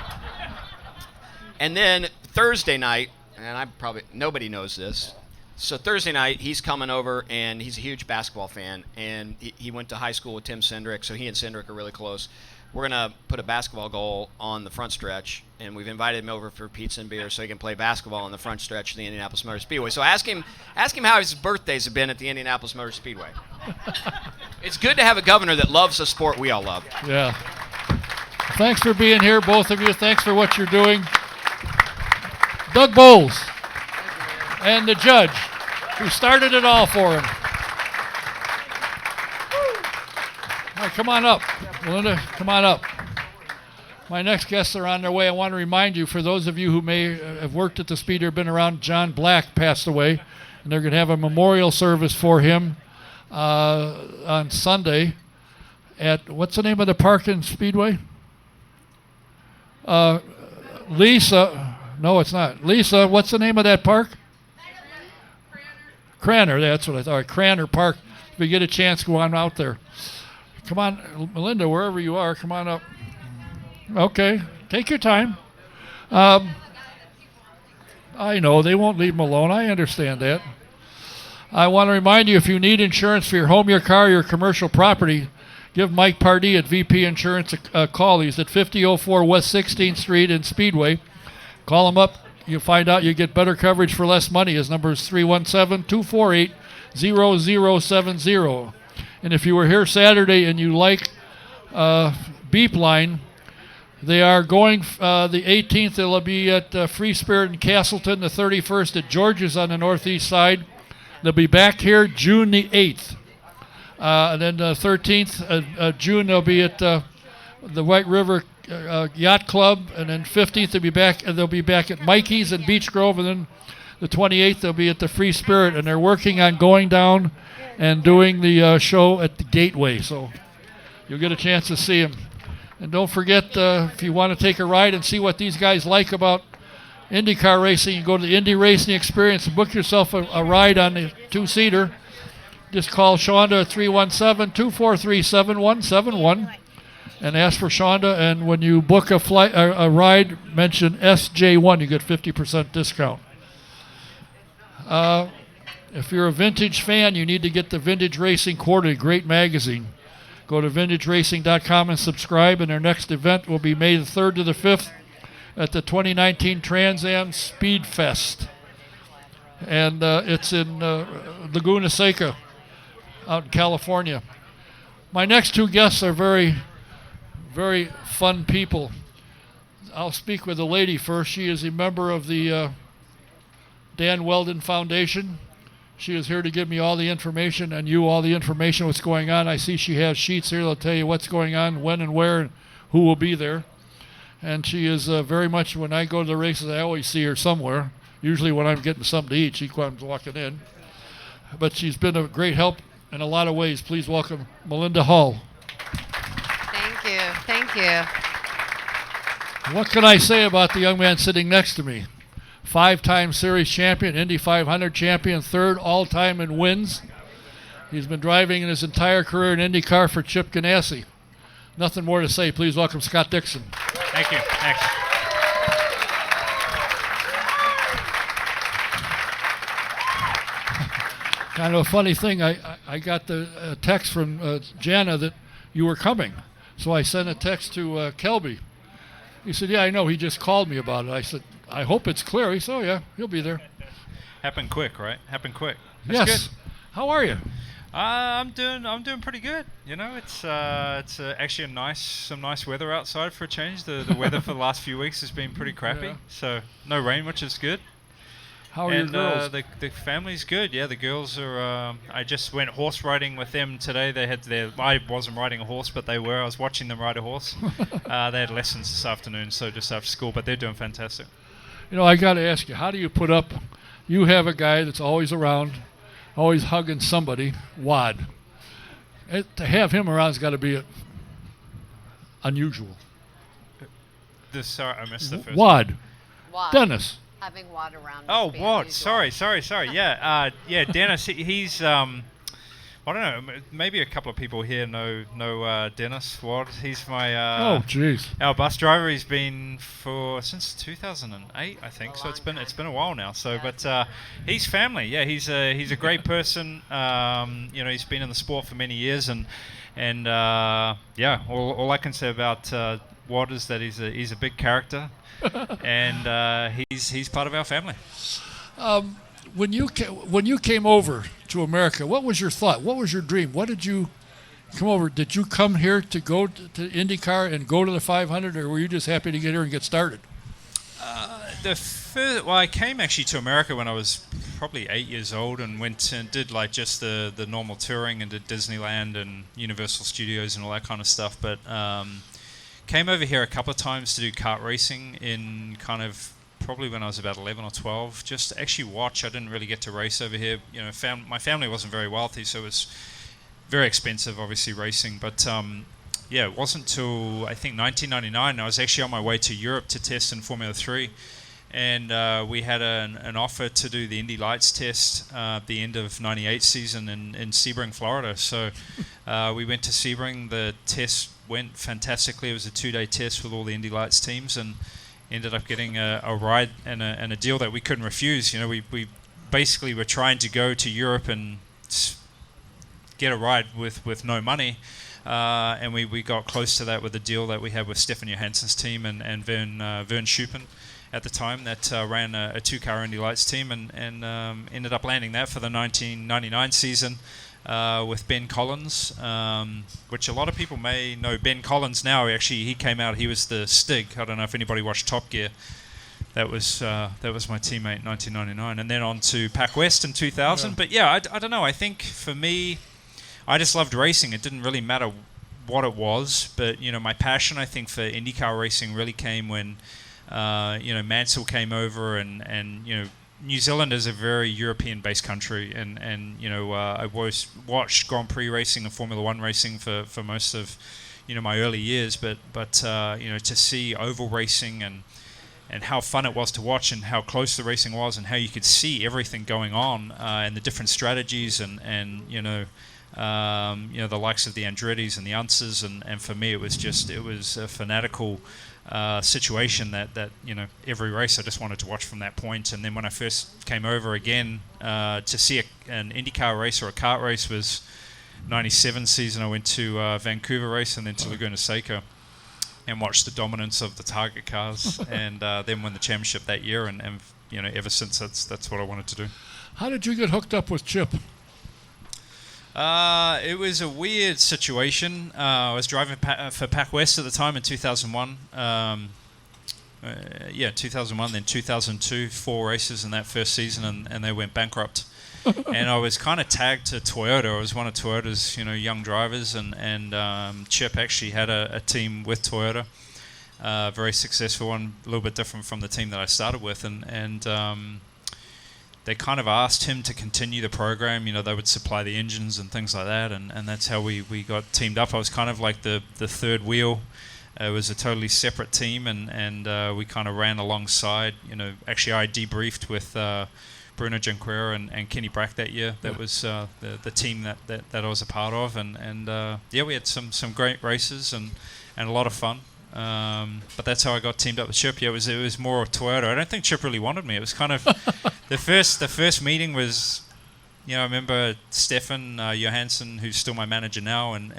and then Thursday night, and nobody knows this. So Thursday night, he's coming over, and he's a huge basketball fan, and he went to high school with Tim Cindric, so he and Cindric are really close. We're going to put a basketball goal on the front stretch, and we've invited him over for pizza and beer so he can play basketball on the front stretch of the Indianapolis Motor Speedway. So ask him how his birthdays have been at the Indianapolis Motor Speedway. It's good to have a governor that loves the sport we all love. Yeah. Thanks for being here, both of you. Thanks for what you're doing. Doug Boles and the judge who started it all for him. All right, come on up. Melinda, come on up. My next guests are on their way. I want to remind you, for those of you who may have worked at the Speed or been around, John Black passed away, and they're going to have a memorial service for him on Sunday at, what's the name of the park in Speedway? Lisa, no, it's not. Lisa, what's the name of that park? Cranor, that's what I thought. Cranor Park. If you get a chance, go on out there. Come on, Melinda, wherever you are, come on up. Okay, take your time. I know, they won't leave him alone. I understand that. I want to remind you, if you need insurance for your home, your car, your commercial property, give Mike Pardee at VP Insurance a call. He's at 5004 West 16th Street in Speedway. Call him up. You'll find out you get better coverage for less money. His number is 317-248-0070. And if you were here Saturday and you like Beep Line, they are going the 18th. They'll be at Free Spirit in Castleton, the 31st at George's on the northeast side. They'll be back here June the 8th. And then the 13th of June, they'll be at the White River Yacht Club. And then 15th, they'll be back at Mikey's in Beech Grove. And then the 28th, they'll be at the Free Spirit. And they're working on going down and doing the show at the Gateway. So you'll get a chance to see them. And don't forget, if you want to take a ride and see what these guys like about IndyCar racing, you go to the Indy Racing Experience and book yourself a ride on the two-seater. Just call Shonda at 317-243-7171 and ask for Shonda. And when you book a ride, mention SJ1. You get 50% discount. If you're a vintage fan, you need to get the Vintage Racing Quarterly, great magazine. Go to vintageracing.com and subscribe. And our next event will be May the 3rd to the 5th at the 2019 Trans Am Speed Fest. And it's in Laguna Seca out in California. My next two guests are very, very fun people. I'll speak with the lady first. She is a member of the Dan Wheldon Foundation. She is here to give me all the information and you all the information what's going on. I see she has sheets here that'll tell you what's going on, when and where, and who will be there. And she is very much, when I go to the races, I always see her somewhere. Usually when I'm getting something to eat, she comes walking in. But she's been a great help in a lot of ways. Please welcome Melinda Hull. Thank you. Thank you. What can I say about the young man sitting next to me? 5-time Series champion, Indy 500 champion, third all-time in wins. He's been driving in his entire career in IndyCar for Chip Ganassi. Nothing more to say. Please welcome Scott Dixon. Thank you. Thanks. Kind of a funny thing. I got the text from Jana that you were coming. So I sent a text to Kelby. He said, yeah, I know. He just called me about it. I said, I hope it's clear. He said, oh, yeah, he'll be there. Happened quick, right? Happened quick. That's yes. Good. How are you? I'm doing pretty good. You know, it's actually some nice weather outside for a change. The weather for the last few weeks has been pretty crappy. Yeah. So no rain, which is good. How are your girls? The family's good. Yeah, the girls are. I just went horse riding with them today. They had I wasn't riding a horse, but they were. I was watching them ride a horse. They had lessons this afternoon, so just after school. But they're doing fantastic. You know, I got to ask you, how do you put up? You have a guy that's always around, always hugging somebody. Wad. To have him around has got to be unusual. Sorry, I missed the first. Wad. Wad. Dennis. Having Wad around. Oh, Wad. Sorry. Yeah, yeah. Dennis. He's. I don't know. Maybe a couple of people here know Dennis Wad. He's my. Oh, jeez. Our bus driver. He's been since 2008, I think. So it's been a while now. So, but he's family. Yeah, he's a great person. You know, he's been in the sport for many years, and yeah. All I can say about Wad is that he's a big character. And he's part of our family. When you came over to America, what was your thought? What was your dream? What did you come over? Did you come here to go to IndyCar and go to the 500, or were you just happy to get here and get started? I came actually to America when I was probably 8 years old and went and did like just the normal touring and did Disneyland and Universal Studios and all that kind of stuff. But came over here a couple of times to do kart racing in kind of probably when I was about 11 or 12, just to actually watch. I didn't really get to race over here. You know, my family wasn't very wealthy, so it was very expensive, obviously, racing. But yeah, it wasn't till I think 1999 I was actually on my way to Europe to test in Formula 3. And we had an offer to do the Indy Lights test at the end of '98 season in Sebring, Florida. So we went to Sebring. The test went fantastically. It was a 2-day test with all the Indy Lights teams, and ended up getting a ride and a deal that we couldn't refuse. You know, we basically were trying to go to Europe and get a ride with no money. and we got close to that with the deal that we had with Stefan Johansson's team and Vern Schuppen at the time that ran a two-car Indy Lights team, and ended up landing that for the 1999 season with Ben Collins, which a lot of people may know Ben Collins now. Actually, he came out, he was the Stig. I don't know if anybody watched Top Gear. That was my teammate in 1999, and then on to Pac West in 2000. Yeah. But yeah, I don't know. I think for me, I just loved racing. It didn't really matter what it was, but my passion, I think, for IndyCar racing really came when Mansell came over, and New Zealand is a very European-based country, and I always watched Grand Prix racing and Formula One racing for most of my early years, but to see oval racing and how fun it was to watch, and how close the racing was, and how you could see everything going on, and the different strategies, and the likes of the Andrettis and the Unses, and for me it was a fanatical situation that every race I just wanted to watch from that point. And then when I first came over again to see an IndyCar race or a kart race was 97 season. I went to Vancouver race and then to Laguna Seca and watched the dominance of the Target cars and then won the championship that year, and ever since that's what I wanted to do. How did you get hooked up with Chip? It was a weird situation. I was driving for Pac West at the time in 2001. 2001, then 2002, 4 races in that first season, and they went bankrupt. And I was kind of tagged to Toyota. I was one of Toyota's, young drivers, and Chip actually had a team with Toyota, very successful one, a little bit different from the team that I started with, and they kind of asked him to continue the program. They would supply the engines and things like that, and that's how we got teamed up. I was kind of like the third wheel. It was a totally separate team, and we kind of ran alongside. Actually, I debriefed with Bruno Junqueira and Kenny Brack that year. That was the team that I was a part of, and we had some great races and a lot of fun. But that's how I got teamed up with Chip. Yeah, it was more Toyota. I don't think Chip really wanted me. It was kind of the first meeting was, I remember Stefan Johansson, who's still my manager now, and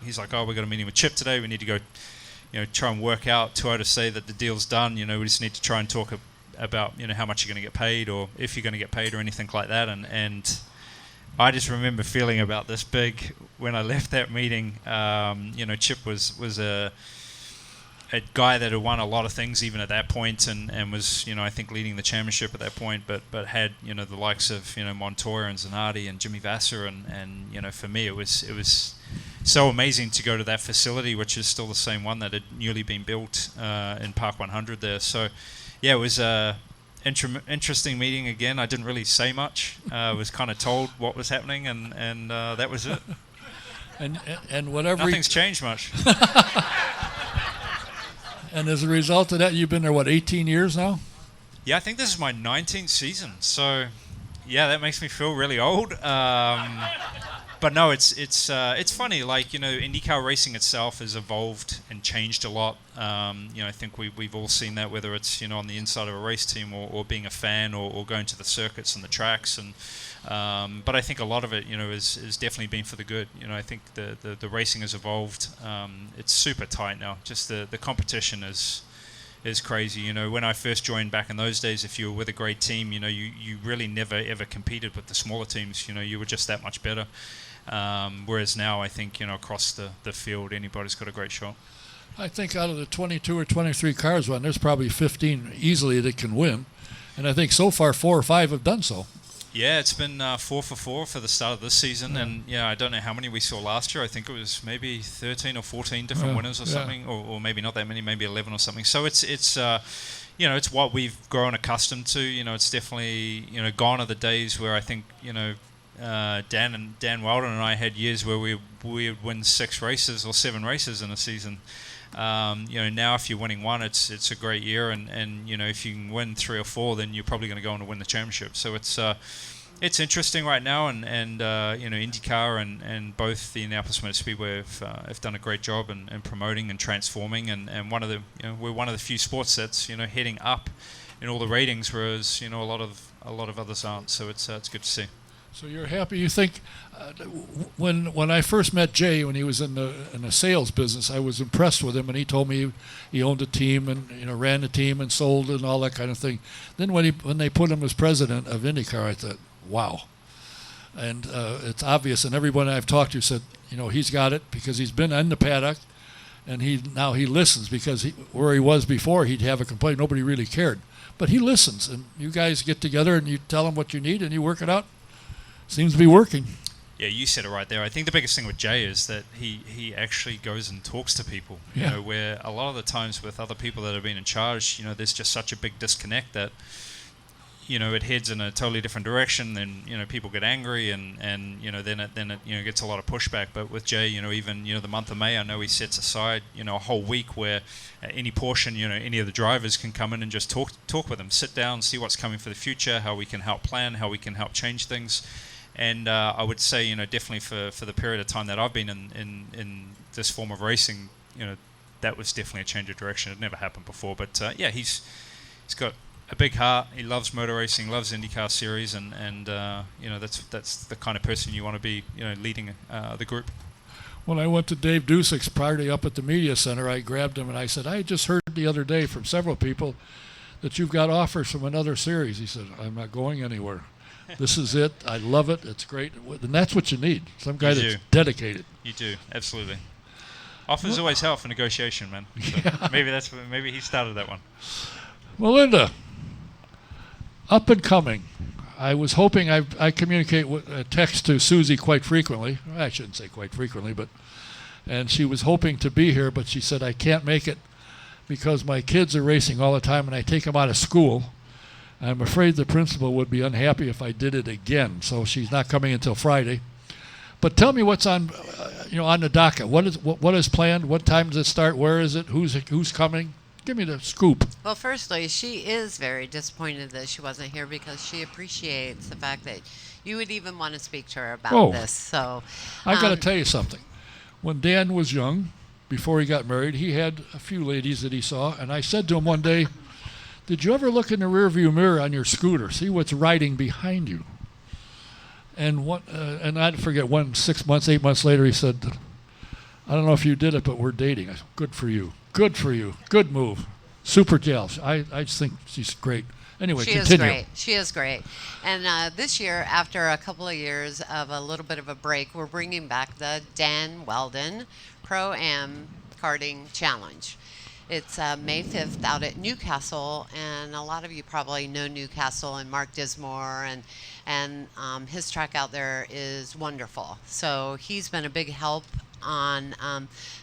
he's like, oh, we got a meeting with Chip today. We need to go, try and work out Toyota say that the deal's done. We just need to try and talk about how much you're going to get paid, or if you're going to get paid, or anything like that. And I just remember feeling about this big when I left that meeting. Chip was a guy that had won a lot of things even at that point, and was I think leading the championship at that point, but had the likes of Montoya and Zanardi and Jimmy Vasser, and for me it was so amazing to go to that facility, which is still the same one that had newly been built in Park 100 there. So yeah, it was a interesting meeting again. I didn't really say much. I was kind of told what was happening, and that was it. and whatever. Nothing's changed much. And as a result of that, you've been there, 18 years now? Yeah, I think this is my 19th season. So, yeah, that makes me feel really old. But no, it's funny. Like, IndyCar racing itself has evolved and changed a lot. I think we've all seen that, whether it's on the inside of a race team or being a fan or going to the circuits and the tracks. And but I think a lot of it, is definitely been for the good. I think the racing has evolved. It's super tight now. Just the competition is crazy. When I first joined back in those days, if you were with a great team, you really never ever competed with the smaller teams. You were just that much better. Whereas now, I think across the field, anybody's got a great shot. I think out of the 22 or 23 cars run, there's probably 15 easily that can win, and I think so far 4 or 5 have done so. Yeah, it's been 4 for the start of this season, and I don't know how many we saw last year. I think it was maybe 13 or 14 different winners or something, or maybe not that many, maybe 11 or something. So it's it's what we've grown accustomed to. It's definitely gone are the days where I think Dan Wheldon and I had years where we would win 6 races or 7 races in a season. Now if you're winning 1, it's a great year, and if you can win 3 or 4, then you're probably going to go on to win the championship. So it's interesting right now, and IndyCar and both the Indianapolis Motor Speedway have done a great job in promoting and transforming, and one of the we're one of the few sports that's heading up in all the ratings, whereas a lot of others aren't. So it's good to see. So you're happy. You think when I first met Jay, when he was in the sales business, I was impressed with him, and he told me he owned a team and ran a team and sold and all that kind of thing. Then when they put him as president of IndyCar, I thought, wow. And it's obvious, and everyone I've talked to said, he's got it because he's been in the paddock, and now he listens, because where he was before, he'd have a complaint. Nobody really cared. But he listens, and you guys get together and you tell him what you need and you work it out. Seems to be working. Yeah, you said it right there. I think the biggest thing with Jay is that he actually goes and talks to people. Yeah. Where a lot of the times with other people that have been in charge, there's just such a big disconnect that it heads in a totally different direction, and people get angry, and then it gets a lot of pushback. But with Jay, even the month of May, I know he sets aside a whole week where any portion, any of the drivers can come in and just talk with them, sit down, see what's coming for the future, how we can help plan, how we can help change things. And I would say, definitely for the period of time that I've been in this form of racing, that was definitely a change of direction. It never happened before, but he's got a big heart. He loves motor racing, loves IndyCar Series, and that's the kind of person you want to be, leading the group. When I went to Dave Dusick's party up at the media center, I grabbed him and I said, I just heard the other day from several people that you've got offers from another series. He said, I'm not going anywhere. This is it. I love it. It's great. And that's what you need. Some guy that's dedicated. You do, absolutely. Offers always help for negotiation, man. So Yeah. Maybe he started that one. Melinda, up and coming. I was hoping I communicate text to Susie quite frequently. I shouldn't say quite frequently, and she was hoping to be here, but she said, I can't make it because my kids are racing all the time and I take them out of school. I'm afraid the principal would be unhappy if I did it again, so she's not coming until Friday. But tell me what's on the docket. What is planned? What time does it start? Where is it? Who's coming? Give me the scoop. Well, firstly, she is very disappointed that she wasn't here because she appreciates the fact that you would even want to speak to her about this. So I got to tell you something. When Dan was young, before he got married, he had a few ladies that he saw, and I said to him one day, did you ever look in the rearview mirror on your scooter, see what's riding behind you? And I forget, 6 months, 8 months later, he said, I don't know if you did it, but we're dating. I said, good for you. Good for you. Good move. Super gal. I just think she's great. Anyway, continue. She is great. And this year, after a couple of years of a little bit of a break, we're bringing back the Dan Wheldon Pro-Am Karting Challenge. It's May 5th out at Newcastle, and a lot of you probably know Newcastle and Mark Dismore, and his track out there is wonderful. So he's been a big help on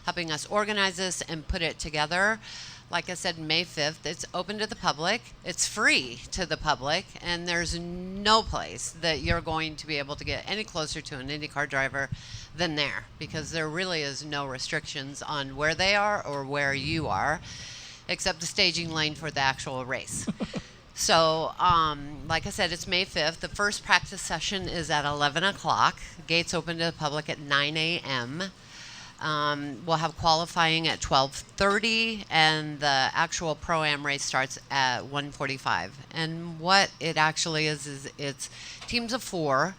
helping us organize this and put it together. Like I said, May 5th, it's open to the public. It's free to the public, and there's no place that you're going to be able to get any closer to an IndyCar driver than there, because there really is no restrictions on where they are or where you are, except the staging lane for the actual race. So, like I said, it's May 5th. The first practice session is at 11 o'clock. Gates open to the public at 9 a.m. We'll have qualifying at 12:30, and the actual Pro-Am race starts at 1:45. And what it actually is it's teams of four,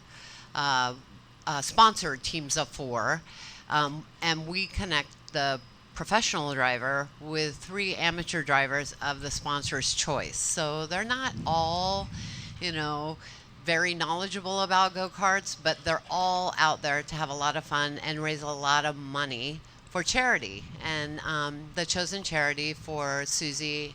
sponsored teams of four, and we connect the professional driver with 3 amateur drivers of the sponsor's choice. So they're not all, very knowledgeable about go-karts, but they're all out there to have a lot of fun and raise a lot of money for charity. And the chosen charity for Susie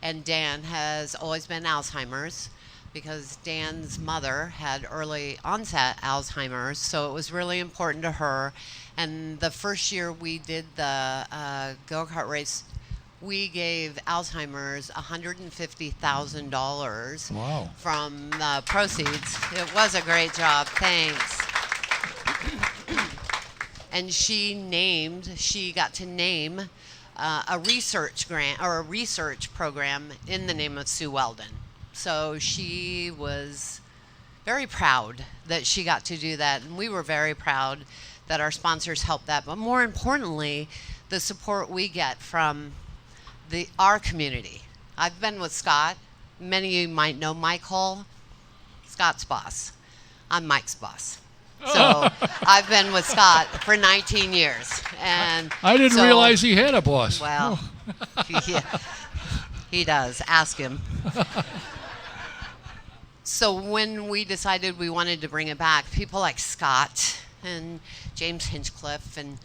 and Dan has always been Alzheimer's, because Dan's mother had early onset Alzheimer's, so it was really important to her. And the first year we did the go-kart race, we gave Alzheimer's $150,000 from the proceeds. It was a great job. Thanks. And she got to name a research grant or a research program in the name of Sue Wheldon. So she was very proud that she got to do that, and we were very proud that our sponsors helped that. But more importantly, the support we get from our community. I've been with Scott. Many of you might know Mike Hull, Scott's boss. I'm Mike's boss. So I've been with Scott for 19 years. And I didn't so- realize he had a boss. Well, he does. Ask him. So when we decided we wanted to bring it back, people like Scott and James Hinchcliffe, and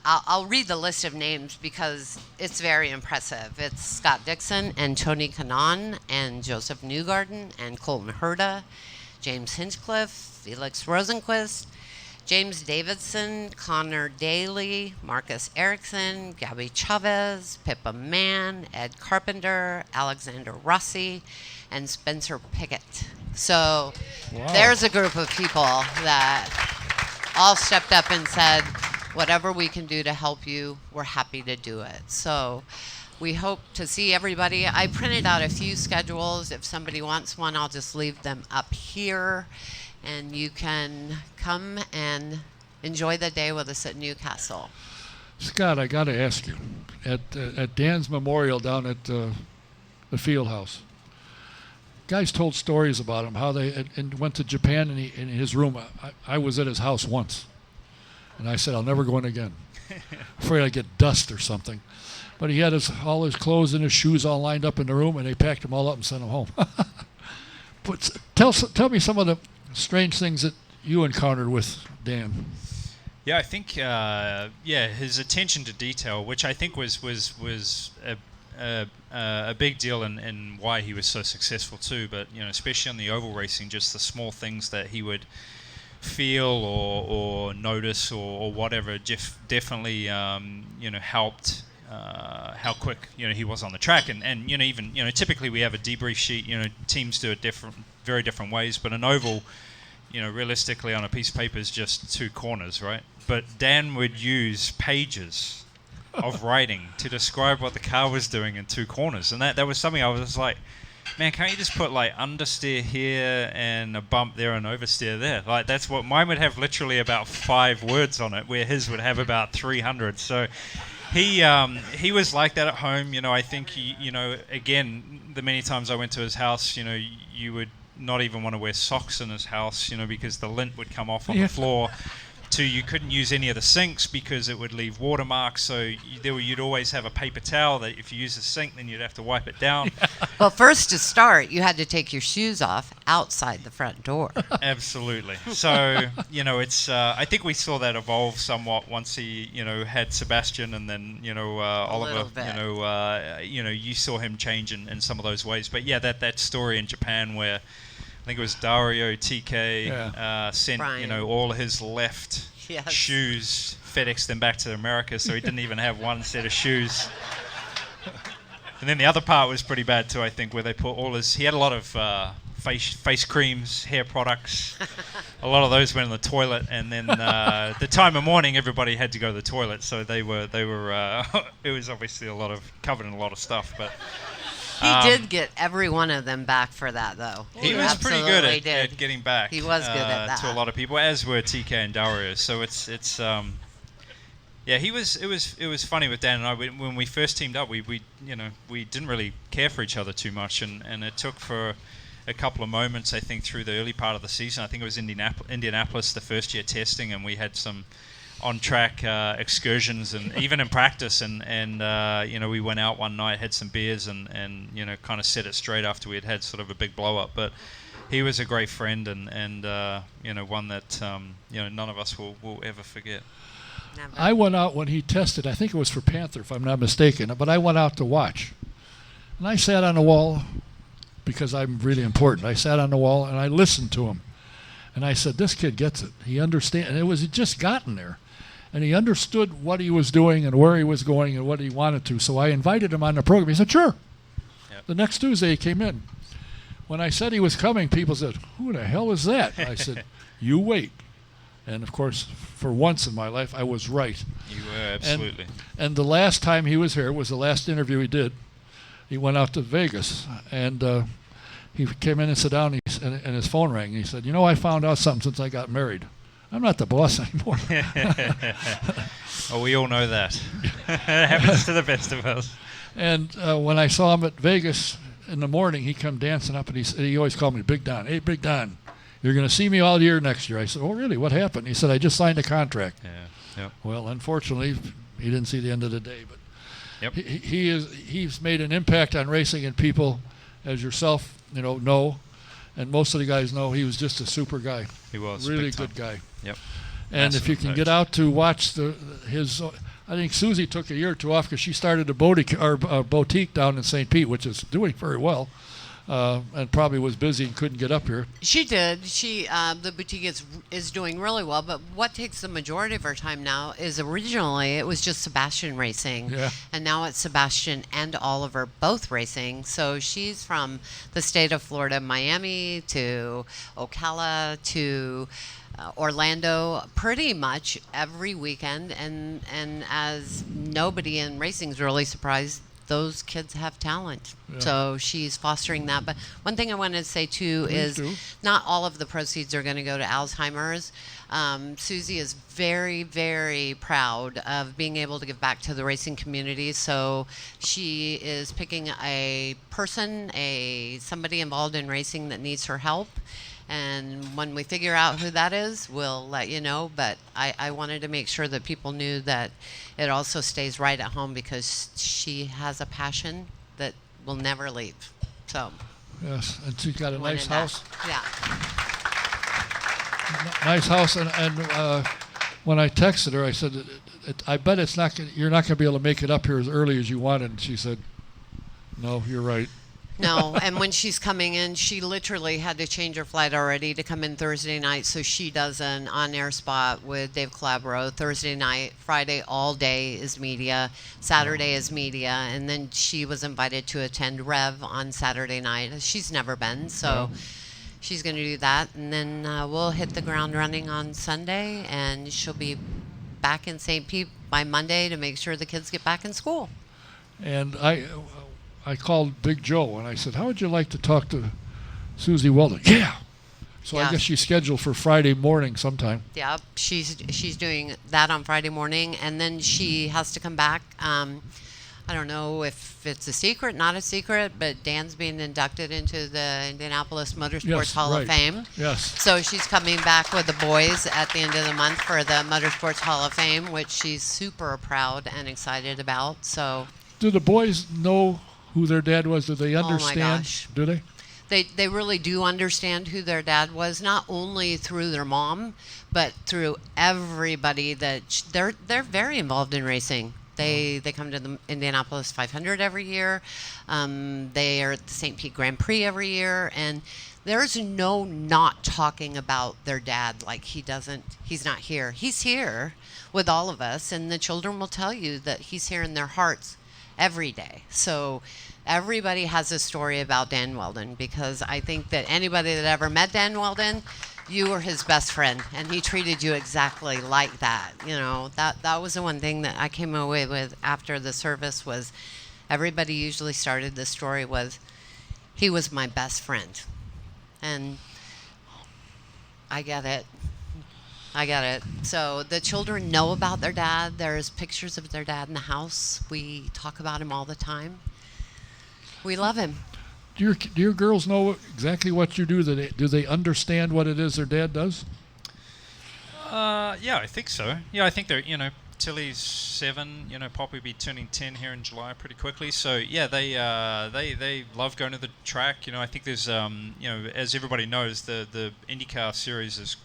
I'll read the list of names because it's very impressive. It's Scott Dixon and Tony Kanaan and Joseph Newgarden and Colton Herta, James Hinchcliffe, Felix Rosenquist, James Davidson, Connor Daly, Marcus Erickson, Gabby Chavez, Pippa Mann, Ed Carpenter, Alexander Rossi, and Spencer Pickett. So there's a group of people that all stepped up and said, whatever we can do to help you, we're happy to do it. So we hope to see everybody. I printed out a few schedules. If somebody wants one, I'll just leave them up here. And you can come and enjoy the day with us at Newcastle. Scott, I got to ask you, at Dan's memorial down at the field house, guys told stories about him, how they went to Japan in his room. I was at his house once, and I said, I'll never go in again. Afraid I'd get dust or something. But he had all his clothes and his shoes all lined up in the room, and they packed them all up and sent them home. But tell me some of the strange things that you encountered with Dan. Yeah, I think his attention to detail, which I think was a big deal in why he was so successful too. But especially on the oval racing, just the small things that he would feel or notice or whatever, definitely helped how quick he was on the track. And even typically we have a debrief sheet. Teams do it very different ways, but an oval, realistically on a piece of paper is just two corners, right? But Dan would use pages of writing to describe what the car was doing in two corners, and that was something I was like, man, can't you just put like understeer here and a bump there and oversteer there? Like that's what mine would have, literally about 5 words on it, where his would have about 300. So he was like that at home. I think again, the many times I went to his house, you would not even want to wear socks in his house, because the lint would come off on the floor. You couldn't use any of the sinks because it would leave watermarks. So you'd always have a paper towel that if you use the sink, then you'd have to wipe it down. Well, first to start, you had to take your shoes off outside the front door. Absolutely. So it's. I think we saw that evolve somewhat once he had Sebastian, and then Oliver. You saw him change in some of those ways. But yeah, that story in Japan where I think it was Dario TK sent Brian. All his left Yes. shoes, FedExed them back to America, so he didn't even have one set of shoes. And then the other part was pretty bad too, I think, where they put he had a lot of face creams, hair products. A lot of those went in the toilet, and then the time of morning everybody had to go to the toilet, so they were it was obviously covered in a lot of stuff, but He did get every one of them back for that, though. He was pretty good at getting back. He was good at that. To a lot of people, as were TK and Dario. So it's It was funny with Dan and I. When we first teamed up, we didn't really care for each other too much, and it took for a couple of moments, I think, through the early part of the season. I think it was Indianapolis the first year testing, and we had some on-track excursions, and even in practice, and we went out one night, had some beers, and kind of set it straight after we had sort of a big blow-up. But he was a great friend, and one that none of us will ever forget. Never. I went out when he tested, I think it was for Panther, if I'm not mistaken, but I went out to watch. And I sat on the wall, because I'm really important. I sat on the wall, and I listened to him. And I said, this kid gets it. He understands. And he'd just gotten there. And he understood what he was doing and where he was going and what he wanted to. So I invited him on the program. He said, sure. Yep. The next Tuesday he came in. When I said he was coming, people said, who the hell is that? I said, you wait. And, of course, for once in my life, I was right. You were, absolutely. And the last time he was here was the last interview he did. He went out to Vegas, and he came in and sat down, and his phone rang. And he said, I found out something since I got married. I'm not the boss anymore. Oh, we all know that. It happens to the best of us. And when I saw him at Vegas in the morning, he come dancing up, and he always called me Big Don. Hey, Big Don. you're going to see me all year next year. I said, oh, really? What happened? He said, I just signed a contract. Yeah. Yep. Well, unfortunately, he didn't see the end of the day. But Yep. he's made an impact on racing, and people, as yourself, know, and most of the guys know, he was just a super guy. He was really big time. good guy. Yep. And Massive if you can coach. get out to watch his, I think Susie took a year or two off because she started a boutique down in St. Pete, which is doing very well, and probably was busy and couldn't get up here. She did. The boutique is doing really well. But what takes the majority of her time now is originally it was just Sebastian racing, Yeah. and now it's Sebastian and Oliver both racing. So she's from the state of Florida, Miami to Ocala to Orlando, pretty much every weekend. And as nobody in racing is really surprised, those kids have talent. Yeah. So she's fostering that. But one thing I wanted to say too Please is do. not all of the proceeds are going to go to Alzheimer's. Susie is very, very proud of being able to give back to the racing community. So she is picking a person, somebody involved in racing that needs her help. And when we figure out who that is, we'll let you know. But I wanted to make sure that people knew that it also stays right at home because she has a passion that will never leave. So Yes, and she's got a wanted nice that. house. Yeah. Nice house, and when I texted her, I said, I bet you're not going to be able to make it up here as early as you wanted. And she said, no, you're right. No, and when she's coming in, she literally had to change her flight already to come in Thursday night, so she does an on-air spot with Dave Calabro Thursday night. Friday all day is media. Saturday is media, and then she was invited to attend Rev on Saturday night. She's never been, so she's going to do that, and then we'll hit the ground running on Sunday, and she'll be back in St. Pete by Monday to make sure the kids get back in school. And I called Big Joe, and I said, how would you like to talk to Susie Wheldon? Yeah. So Yeah. I guess she's scheduled for Friday morning sometime. Yeah, she's doing that on Friday morning, and then she has to come back. I don't know if it's a secret, not a secret, but Dan's being inducted into the Indianapolis Motorsports Yes, Hall right. of Fame. Yes. So she's coming back with the boys at the end of the month for the Motorsports Hall of Fame, which she's super proud and excited about. So Do the boys know who their dad was? Do they Oh my understand? gosh. Do they? They really do understand who their dad was, not only through their mom, but through everybody they're very involved in racing. They come to the Indianapolis 500 every year. They are at the St. Pete Grand Prix every year, and there's no not talking about their dad like he's not here. He's here with all of us, and the children will tell you that he's here in their hearts every day. So everybody has a story about Dan Wheldon, because I think that anybody that ever met Dan Wheldon, you were his best friend, and he treated you exactly like that. That was the one thing that I came away with after the service was everybody usually started the story with, he was my best friend. And I get it. So the children know about their dad. There's pictures of their dad in the house. We talk about him all the time. We love him. Do your girls know exactly what you do? Do they understand what it is their dad does? Yeah, I think so. Yeah, I think they're, Tilly's 7, Poppy will be turning 10 here in July pretty quickly. So yeah, they love going to the track. I think there's, as everybody knows, the IndyCar Series is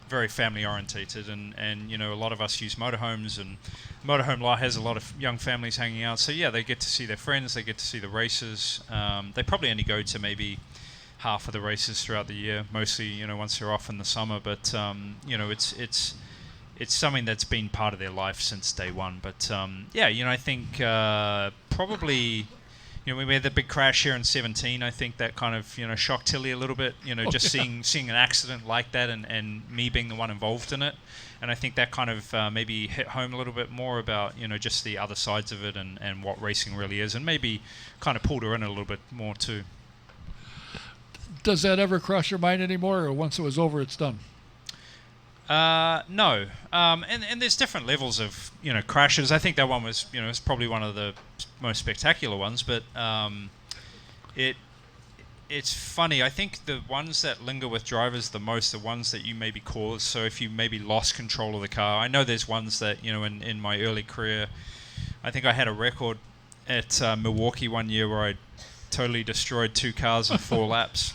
very family orientated, and a lot of us use motorhomes, and motorhome lot has a lot of young families hanging out. So yeah, they get to see their friends, they get to see the races. They probably only go to maybe half of the races throughout the year, mostly once they're off in the summer. But it's something that's been part of their life since day one. But I think probably. We had the big crash here in 17. I think that kind of, shocked Tilly a little bit, just seeing an accident like that and me being the one involved in it. And I think that kind of maybe hit home a little bit more about, just the other sides of it and what racing really is, and maybe kind of pulled her in a little bit more too. Does that ever cross your mind anymore, or once it was over, it's done? No. And there's different levels of, crashes. I think that one was, it's probably one of the most spectacular ones, but it's funny. I think the ones that linger with drivers the most are ones that you maybe cause. So if you maybe lost control of the car, I know there's ones that, in my early career, I think I had a record at Milwaukee one year where I totally destroyed 2 cars in 4 laps.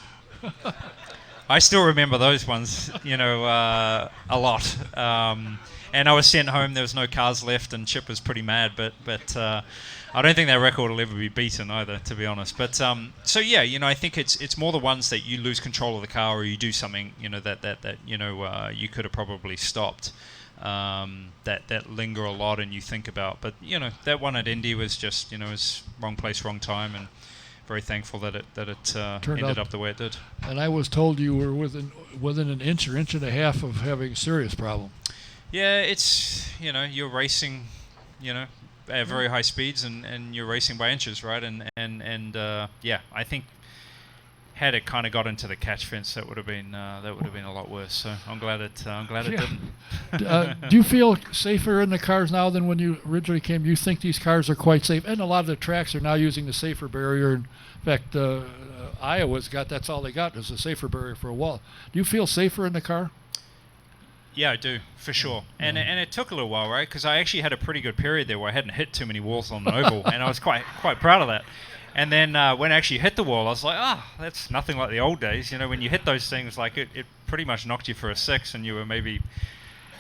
I still remember those ones, a lot. And I was sent home. There was no cars left, and Chip was pretty mad. But I don't think that record will ever be beaten either, to be honest. But so yeah, I think it's more the ones that you lose control of the car, or you do something, that you could have probably stopped. That linger a lot, and you think about. But that one at Indy was just was wrong place, wrong time, and very thankful that it ended up the way it did. And I was told you were within an inch or inch and a half of having a serious problem. Yeah, it's you're racing, at very high speeds, and you're racing by inches, right? And yeah, I think had it kind of got into the catch fence, that would have been a lot worse. So I'm glad it didn't. Do you feel safer in the cars now than when you originally came? You think these cars are quite safe, and a lot of the tracks are now using the safer barrier. In fact, Iowa's that's all they got is a safer barrier for a wall. Do you feel safer in the car? Yeah, I do, for sure. And it took a little while, right? Because I actually had a pretty good period there where I hadn't hit too many walls on the oval, and I was quite proud of that. And then when I actually hit the wall, I was like, that's nothing like the old days. When you hit those things, like it pretty much knocked you for a 6, and you were maybe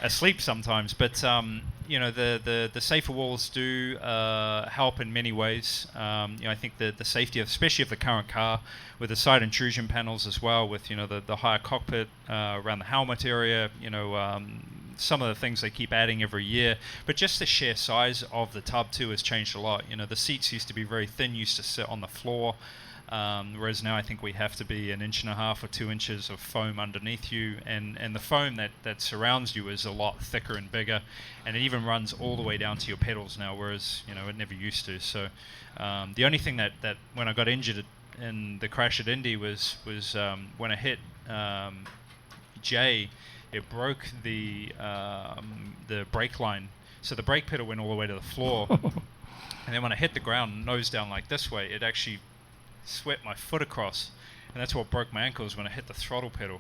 asleep sometimes. But the safer walls do help in many ways. I think the safety, especially of the current car, with the side intrusion panels as well, with the higher cockpit around the helmet area, some of the things they keep adding every year, but just the sheer size of the tub too has changed a lot. The seats used to be very thin, used to sit on the floor, whereas now I think we have to be 1.5 inches or 2 inches of foam underneath you, and the foam that surrounds you is a lot thicker and bigger, and it even runs all the way down to your pedals now, whereas it never used to. So the only thing that when I got injured in the crash at Indy was when I hit Jay. It broke the brake line, so the brake pedal went all the way to the floor. And then when I hit the ground, nose down like this way, it actually swept my foot across, and that's what broke my ankles when I hit the throttle pedal.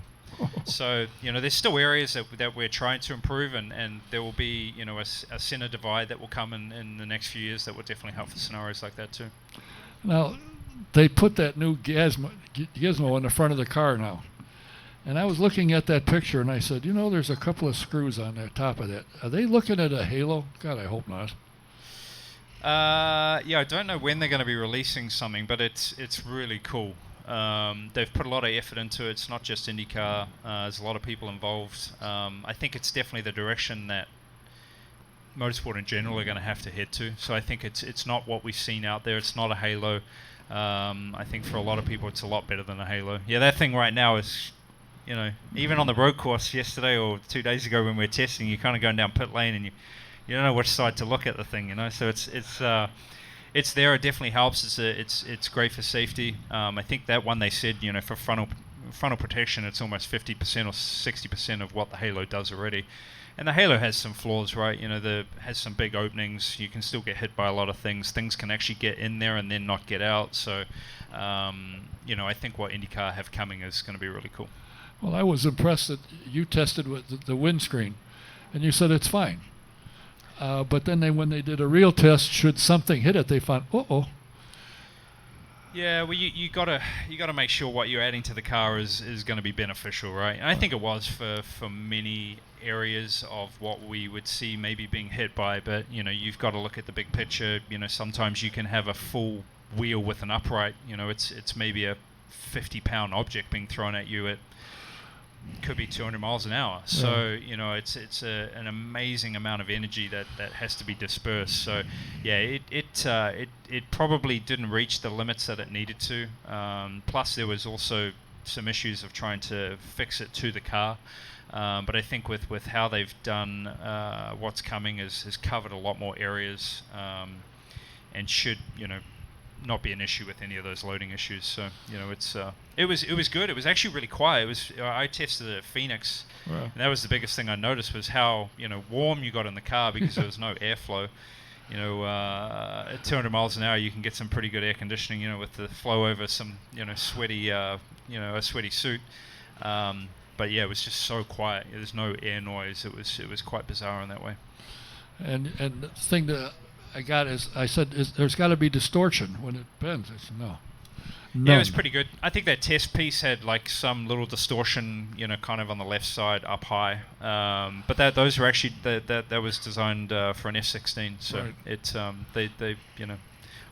So there's still areas that we're trying to improve, and there will be a center divide that will come in the next few years that will definitely help for scenarios like that too. Now, they put that new gizmo in the front of the car now. And I was looking at that picture, and I said, there's a couple of screws on the top of that. Are they looking at a halo? God, I hope not. Yeah, I don't know when they're going to be releasing something, but it's really cool. They've put a lot of effort into it. It's not just IndyCar. There's a lot of people involved. I think it's definitely the direction that motorsport in general are going to have to head to. So I think it's not what we've seen out there. It's not a halo. I think for a lot of people, it's a lot better than a halo. Yeah, that thing right now is... even on the road course yesterday or 2 days ago when we were testing, you're kind of going down pit lane and you don't know which side to look at the thing, So it's there. It definitely helps. It's great for safety. I think that one they said, for frontal protection, it's almost 50% or 60% of what the Halo does already. And the Halo has some flaws, right? Has some big openings. You can still get hit by a lot of things. Things can actually get in there and then not get out. So, I think what IndyCar have coming is going to be really cool. Well, I was impressed that you tested with the windscreen, and you said it's fine. But then when they did a real test, should something hit it, they found, Yeah, well, you gotta make sure what you're adding to the car is going to be beneficial, right? And I think it was for many areas of what we would see maybe being hit by, but you've got to look at the big picture. Sometimes you can have a full wheel with an upright. It's maybe a 50-pound object being thrown at you at could be 200 miles an hour. So it's an amazing amount of energy that has to be dispersed. So yeah, it probably didn't reach the limits that it needed to. Plus there was also some issues of trying to fix it to the car. But I think with how they've done what's coming has covered a lot more areas, and should not be an issue with any of those loading issues. So it was good. It was actually really quiet. It was I tested it at Phoenix, and that was the biggest thing I noticed was how warm you got in the car because there was no airflow. at 200 miles an hour, you can get some pretty good air conditioning, with the flow over some, sweaty, a sweaty suit. But yeah, it was just so quiet. There's no air noise. It was quite bizarre in that way. And the thing that I got is, I said, there's got to be distortion when it bends. I said, no. None. Yeah, it was pretty good. I think that test piece had like some little distortion, kind of on the left side up high. But those were actually that was designed for an F-16. So right. it they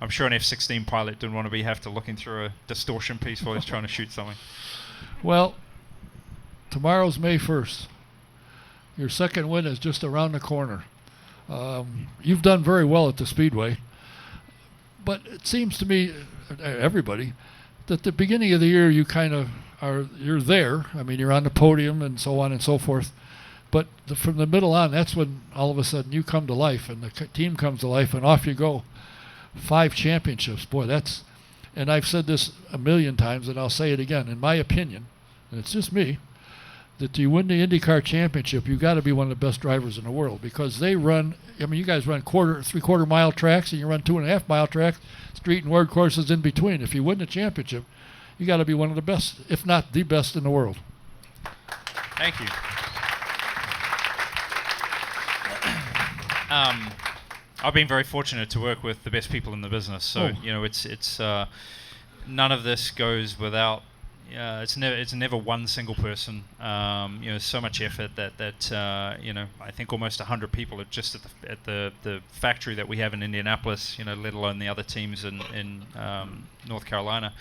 I'm sure an F-16 pilot didn't want to have to looking through a distortion piece while he's trying to shoot something. Well, tomorrow's May 1st. Your second win is just around the corner. You've done very well at the Speedway, but it seems to me, everybody, that the beginning of the year you kind of you're there. I mean, you're on the podium and so on and so forth. But from the middle on, that's when all of a sudden you come to life and the team comes to life and off you go. 5 championships. Boy, that's, and I've said this a million times and I'll say it again. In my opinion, and it's just me, that you win the IndyCar Championship, you got to be one of the best drivers in the world because they run, I mean, you guys run 3/4 mile tracks and you run 2.5 mile tracks, street and road courses in between. If you win the championship, you got to be one of the best, if not the best in the world. Thank you. I've been very fortunate to work with the best people in the business. So it's none of this goes without. It's never one single person. So much effort that I think almost 100 people are just at the factory that we have in Indianapolis. Let alone the other teams in North Carolina.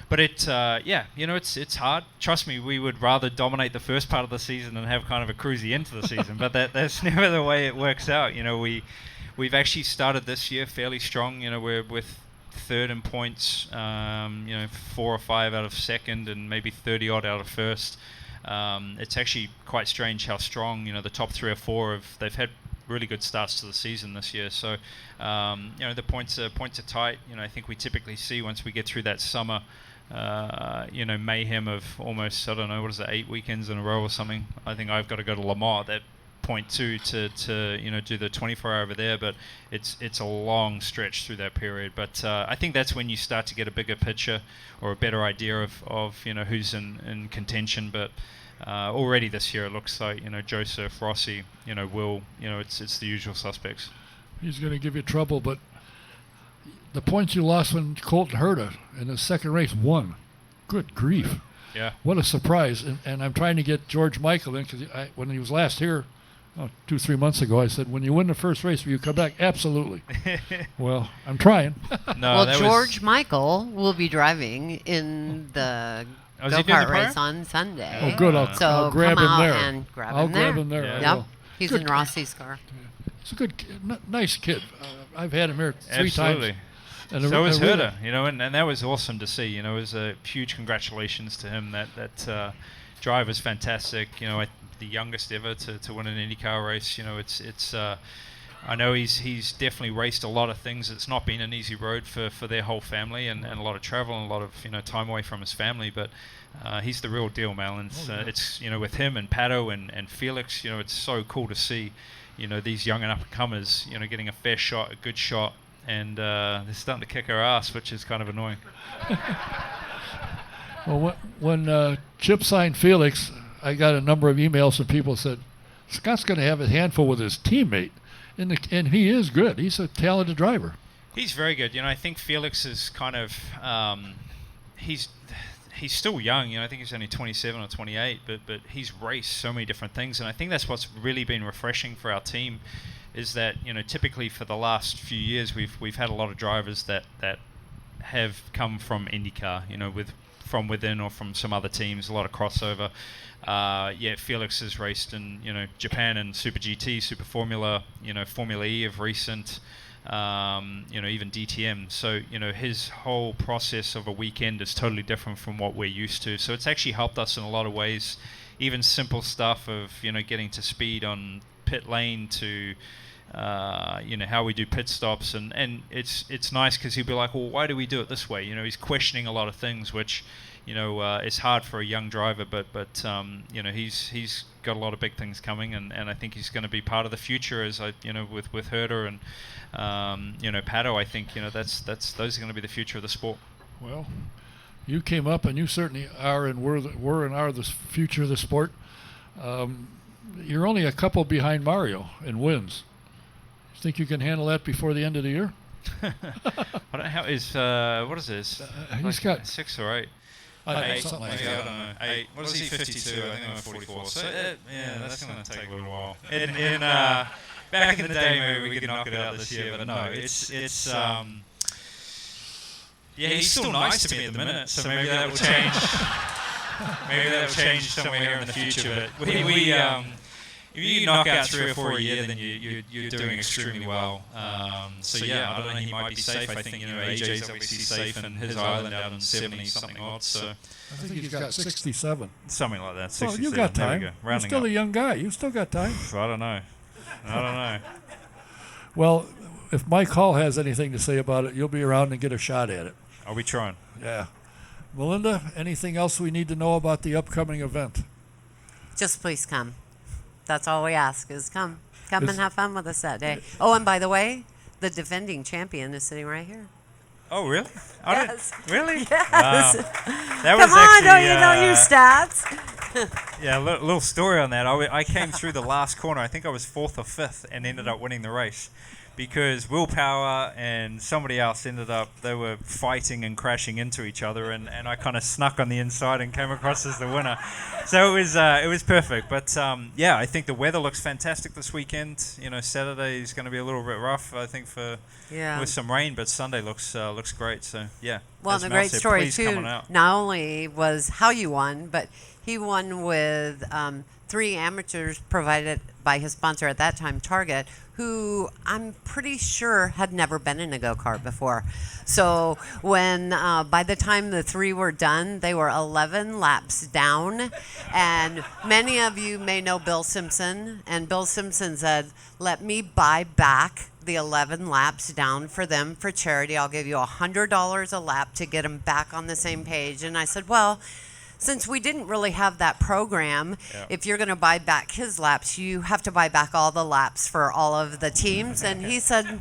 But it's hard. Trust me, we would rather dominate the first part of the season and have kind of a cruisy into the season. But that's never the way it works out. We've actually started this year fairly strong. We're with third in points, 4 or 5 out of second, and maybe 30 odd out of first. It's actually quite strange how strong the top 3 or 4 they've had really good starts to the season this year. So the points are tight. I think we typically see once we get through that summer, mayhem of almost 8 weekends in a row or something. I think I've got to go to Lamar that point to do the 24 over there, but it's a long stretch through that period. But I think that's when you start to get a bigger picture or a better idea of who's in contention. But already this year it looks like Joseph, Rossi, Will, it's the usual suspects. He's going to give you trouble, but the points you lost when Colton Herta in the second race won. Good grief. Yeah. What a surprise. And I'm trying to get George Michael in because when he was last here 2-3 months ago, I said, when you win the first race, will you come back? Absolutely. Well, I'm trying. No, well, George Michael will be driving in the go-kart race on Sunday. Oh, good. I'll grab him there. And grab him there. Yeah. Yep. He's good in Rossi's car. He's a good, nice kid. I've had him here 3 Absolutely. times. And so was Herta, and that was awesome to see. It was a huge congratulations to him. That drive was fantastic. The youngest ever to win an IndyCar race. It's I know he's definitely raced a lot of things. It's not been an easy road for their whole family and a lot of travel and a lot of time away from his family. But he's the real deal, Mal. And it's with him and Pato and Felix. It's so cool to see these young and up and comers getting a fair shot, a good shot. And they're starting to kick our ass, which is kind of annoying. Well, when Chip signed Felix, I got a number of emails from people that said, Scott's going to have a handful with his teammate. And he is good. He's a talented driver. He's very good. I think Felix is kind of he's still young. I think he's only 27 or 28, but he's raced so many different things. And I think that's what's really been refreshing for our team is that typically for the last few years we've had a lot of drivers that have come from IndyCar, from within or from some other teams, a lot of crossover. Felix has raced in Japan and Super GT, Super Formula, Formula E of recent, even DTM. So his whole process of a weekend is totally different from what we're used to. So it's actually helped us in a lot of ways, even simple stuff of getting to speed on pit lane to how we do pit stops, and it's nice because he'll be like, well, why do we do it this way? He's questioning a lot of things which it's hard for a young driver, but he's got a lot of big things coming, and I think he's going to be part of the future as with Herder and Pato. I think those are going to be the future of the sport. Well, you came up, and you certainly are and were and are the future of the sport. You're only a couple behind Mario in wins. You think you can handle that before the end of the year? I don't know what is this? He's got 6 or 8. Eight, something like that. I don't know. 8. What is he? 52. I think I'm 44. So that's going to take a little while. Back in the day, maybe we could knock it out this year, but no, it's he's still nice to me at the minute, so maybe that will change. Maybe that will change somewhere here in the future. But we if you knock out 3 or 4 a year, then you're doing extremely well. So I don't know. He might be safe. I think AJ's obviously safe, and his island out in 70 something odd. So I think he's got 67. Something like that. 67. Well, you got time. There we go. You're still a young guy. You still got time. I don't know. Well, if Mike Hull has anything to say about it, you'll be around and get a shot at it. I'll be trying. Yeah. Melinda, anything else we need to know about the upcoming event? Just please come. That's all we ask is come. Come and have fun with us that day. Oh, and by the way, the defending champion is sitting right here. Oh, really? Yes. Really? Yes. Wow. That Come was on, actually, don't you know your stats? Yeah, a little story on that. I came through the last corner. I think I was 4th or 5th and ended up winning the race because Willpower and somebody else they were fighting and crashing into each other, and I kind of snuck on the inside and came across as the winner. So it was perfect. But I think the weather looks fantastic this weekend. Saturday is going to be a little bit rough, I think, with some rain, but Sunday looks great. So yeah. Well, as the Mel great said, story please too. come on out. Not only was how you won, but he won with 3 amateurs provided by his sponsor at that time, Target, who I'm pretty sure had never been in a go-kart before. So when by the time the 3 were done, they were 11 laps down. And many of you may know Bill Simpson. And Bill Simpson said, let me buy back the 11 laps down for them for charity. I'll give you $100 a lap to get them back on the same page. And I said, well, since we didn't really have that program, if you're going to buy back his laps, you have to buy back all the laps for all of the teams. And he said,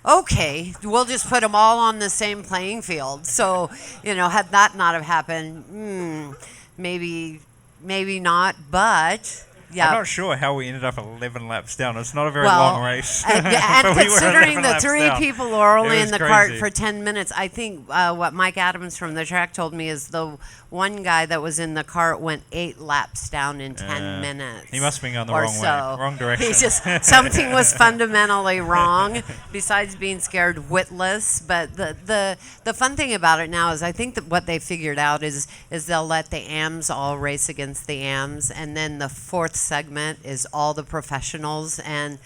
okay, we'll just put them all on the same playing field. So, had that not have happened, maybe not, but... Yeah. I'm not sure how we ended up 11 laps down. It's not a very long race. And considering the 3 people are only in the cart for 10 minutes, I think what Mike Adams from the track told me is the one guy that was in the cart went 8 laps down in 10 minutes. He must have been going the wrong way, wrong direction. He's just something was fundamentally wrong, besides being scared witless. But the fun thing about it now is I think that what they figured out is they'll let the AMs all race against the AMs, and then the 4th segment is all the professionals. And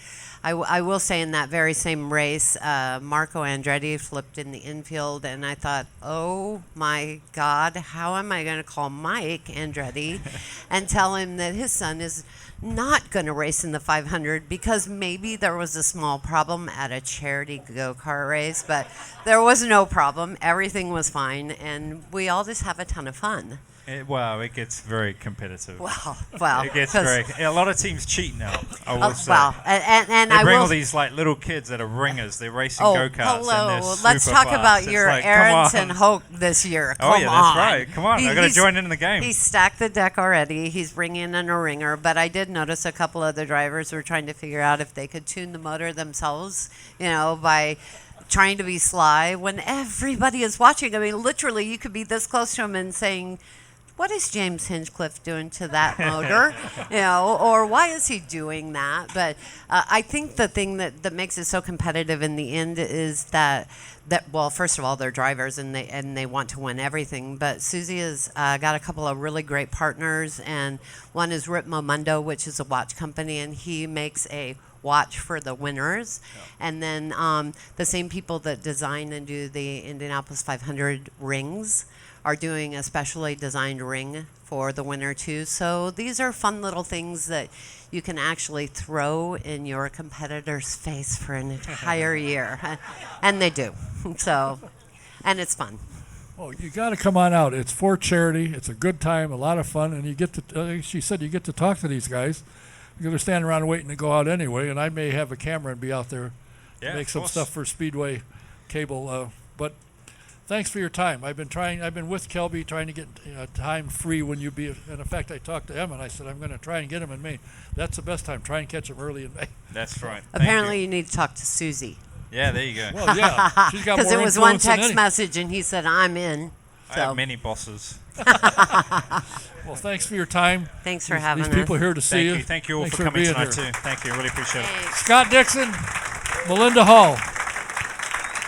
I will say in that very same race, Marco Andretti flipped in the infield, and I thought, oh my God, how am I going to call Mike Andretti and tell him that his son is not going to race in the 500 because maybe there was a small problem at a charity go-kart race, but there was no problem. Everything was fine, and we all just have a ton of fun. It gets very competitive. Well, it gets a lot of teams cheat now. I will say. Well, and they I bring will all these little kids that are ringers. They're racing go-karts. Hello. And they're Let's super talk fast. about It's your like, Aronson Hoke this year. That's right. Come on, I got to join in the game. He's stacked the deck already. He's bringing in a ringer, but I did notice a couple of the drivers were trying to figure out if they could tune the motor themselves, by trying to be sly when everybody is watching. I mean, literally, you could be this close to him and saying, what is James Hinchcliffe doing to that motor? Or why is he doing that? But I think the thing that makes it so competitive in the end is that well, first of all, they're drivers and they want to win everything. But Susie has got a couple of really great partners, and one is Rip Momundo, which is a watch company, and he makes a watch for the winners. And then the same people that design and do the Indianapolis 500 rings are doing a specially designed ring for the winner too. So these are fun little things that you can actually throw in your competitor's face for an entire year. And they do. So, and it's fun. Oh, you got to come on out. It's for charity. It's a good time, a lot of fun, and you get to. She said you get to talk to these guys because they're standing around waiting to go out anyway. And I may have a camera and be out there to make some stuff for Speedway cable. But thanks for your time. I've been with Kelby trying to get time free when you be. And in fact, I talked to Emma and I said I'm going to try and get him in May. That's the best time. Try and catch him early in May. That's right. Apparently, you need to talk to Susie. Yeah, there you go. Well, yeah, she's got more Because it was one influence than text any. message, and he said, "I'm in." I So have many bosses. Well, thanks for your time. thanks for These having us. people here to see Thank you. you. Thank you all Thanks for coming being tonight here. too. Thank you. Really appreciate it. Thanks. Scott Dixon, Melinda Hull.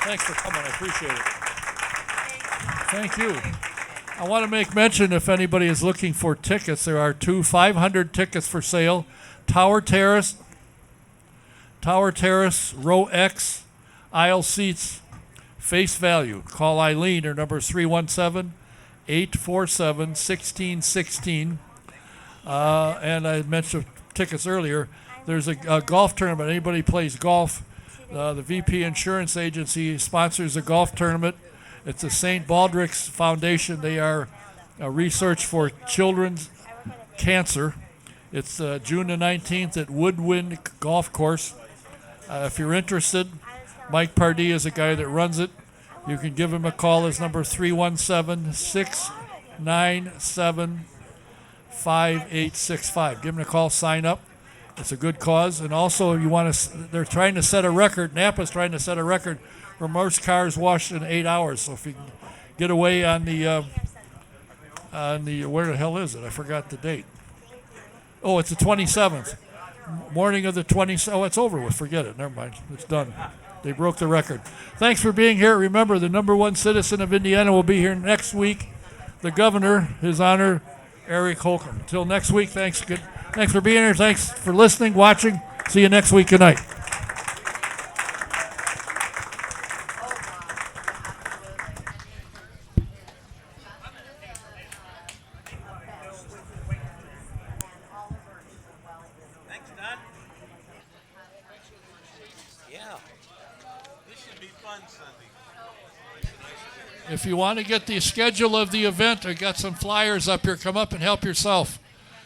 Thanks for coming. I appreciate it. Thank you. I want to make mention if anybody is looking for tickets, there are 500 tickets for sale. Tower Terrace, Row X, aisle seats, face value. Call Eileen. Her number is 317-847-1616. And I mentioned tickets earlier. There's a golf tournament. Anybody plays golf, the VP Insurance Agency sponsors a golf tournament. It's the St. Baldrick's Foundation. They are a research for children's cancer. It's June the 19th at Woodwind Golf Course. If you're interested, Mike Pardee is the guy that runs it. You can give him a call. His number 317-697-5865. Give him a call. Sign up. It's a good cause. And also, you want to. They're trying to set a record. Napa's trying to set a record for most cars washed in 8 hours. So if you can get away on the where the hell is it? I forgot the date. Oh, it's the 27th. Morning of the 20th. Oh, it's over with. Forget it. Never mind. It's done. They broke the record. Thanks for being here. Remember, the number one citizen of Indiana will be here next week. The governor, His Honor, Eric Holcomb. Until next week, thanks for being here. Thanks for listening, watching. See you next week. Good night. Thanks, Don. Yeah. This should be fun Sunday. If you want to get the schedule of the event, I got some flyers up here. Come up and help yourself.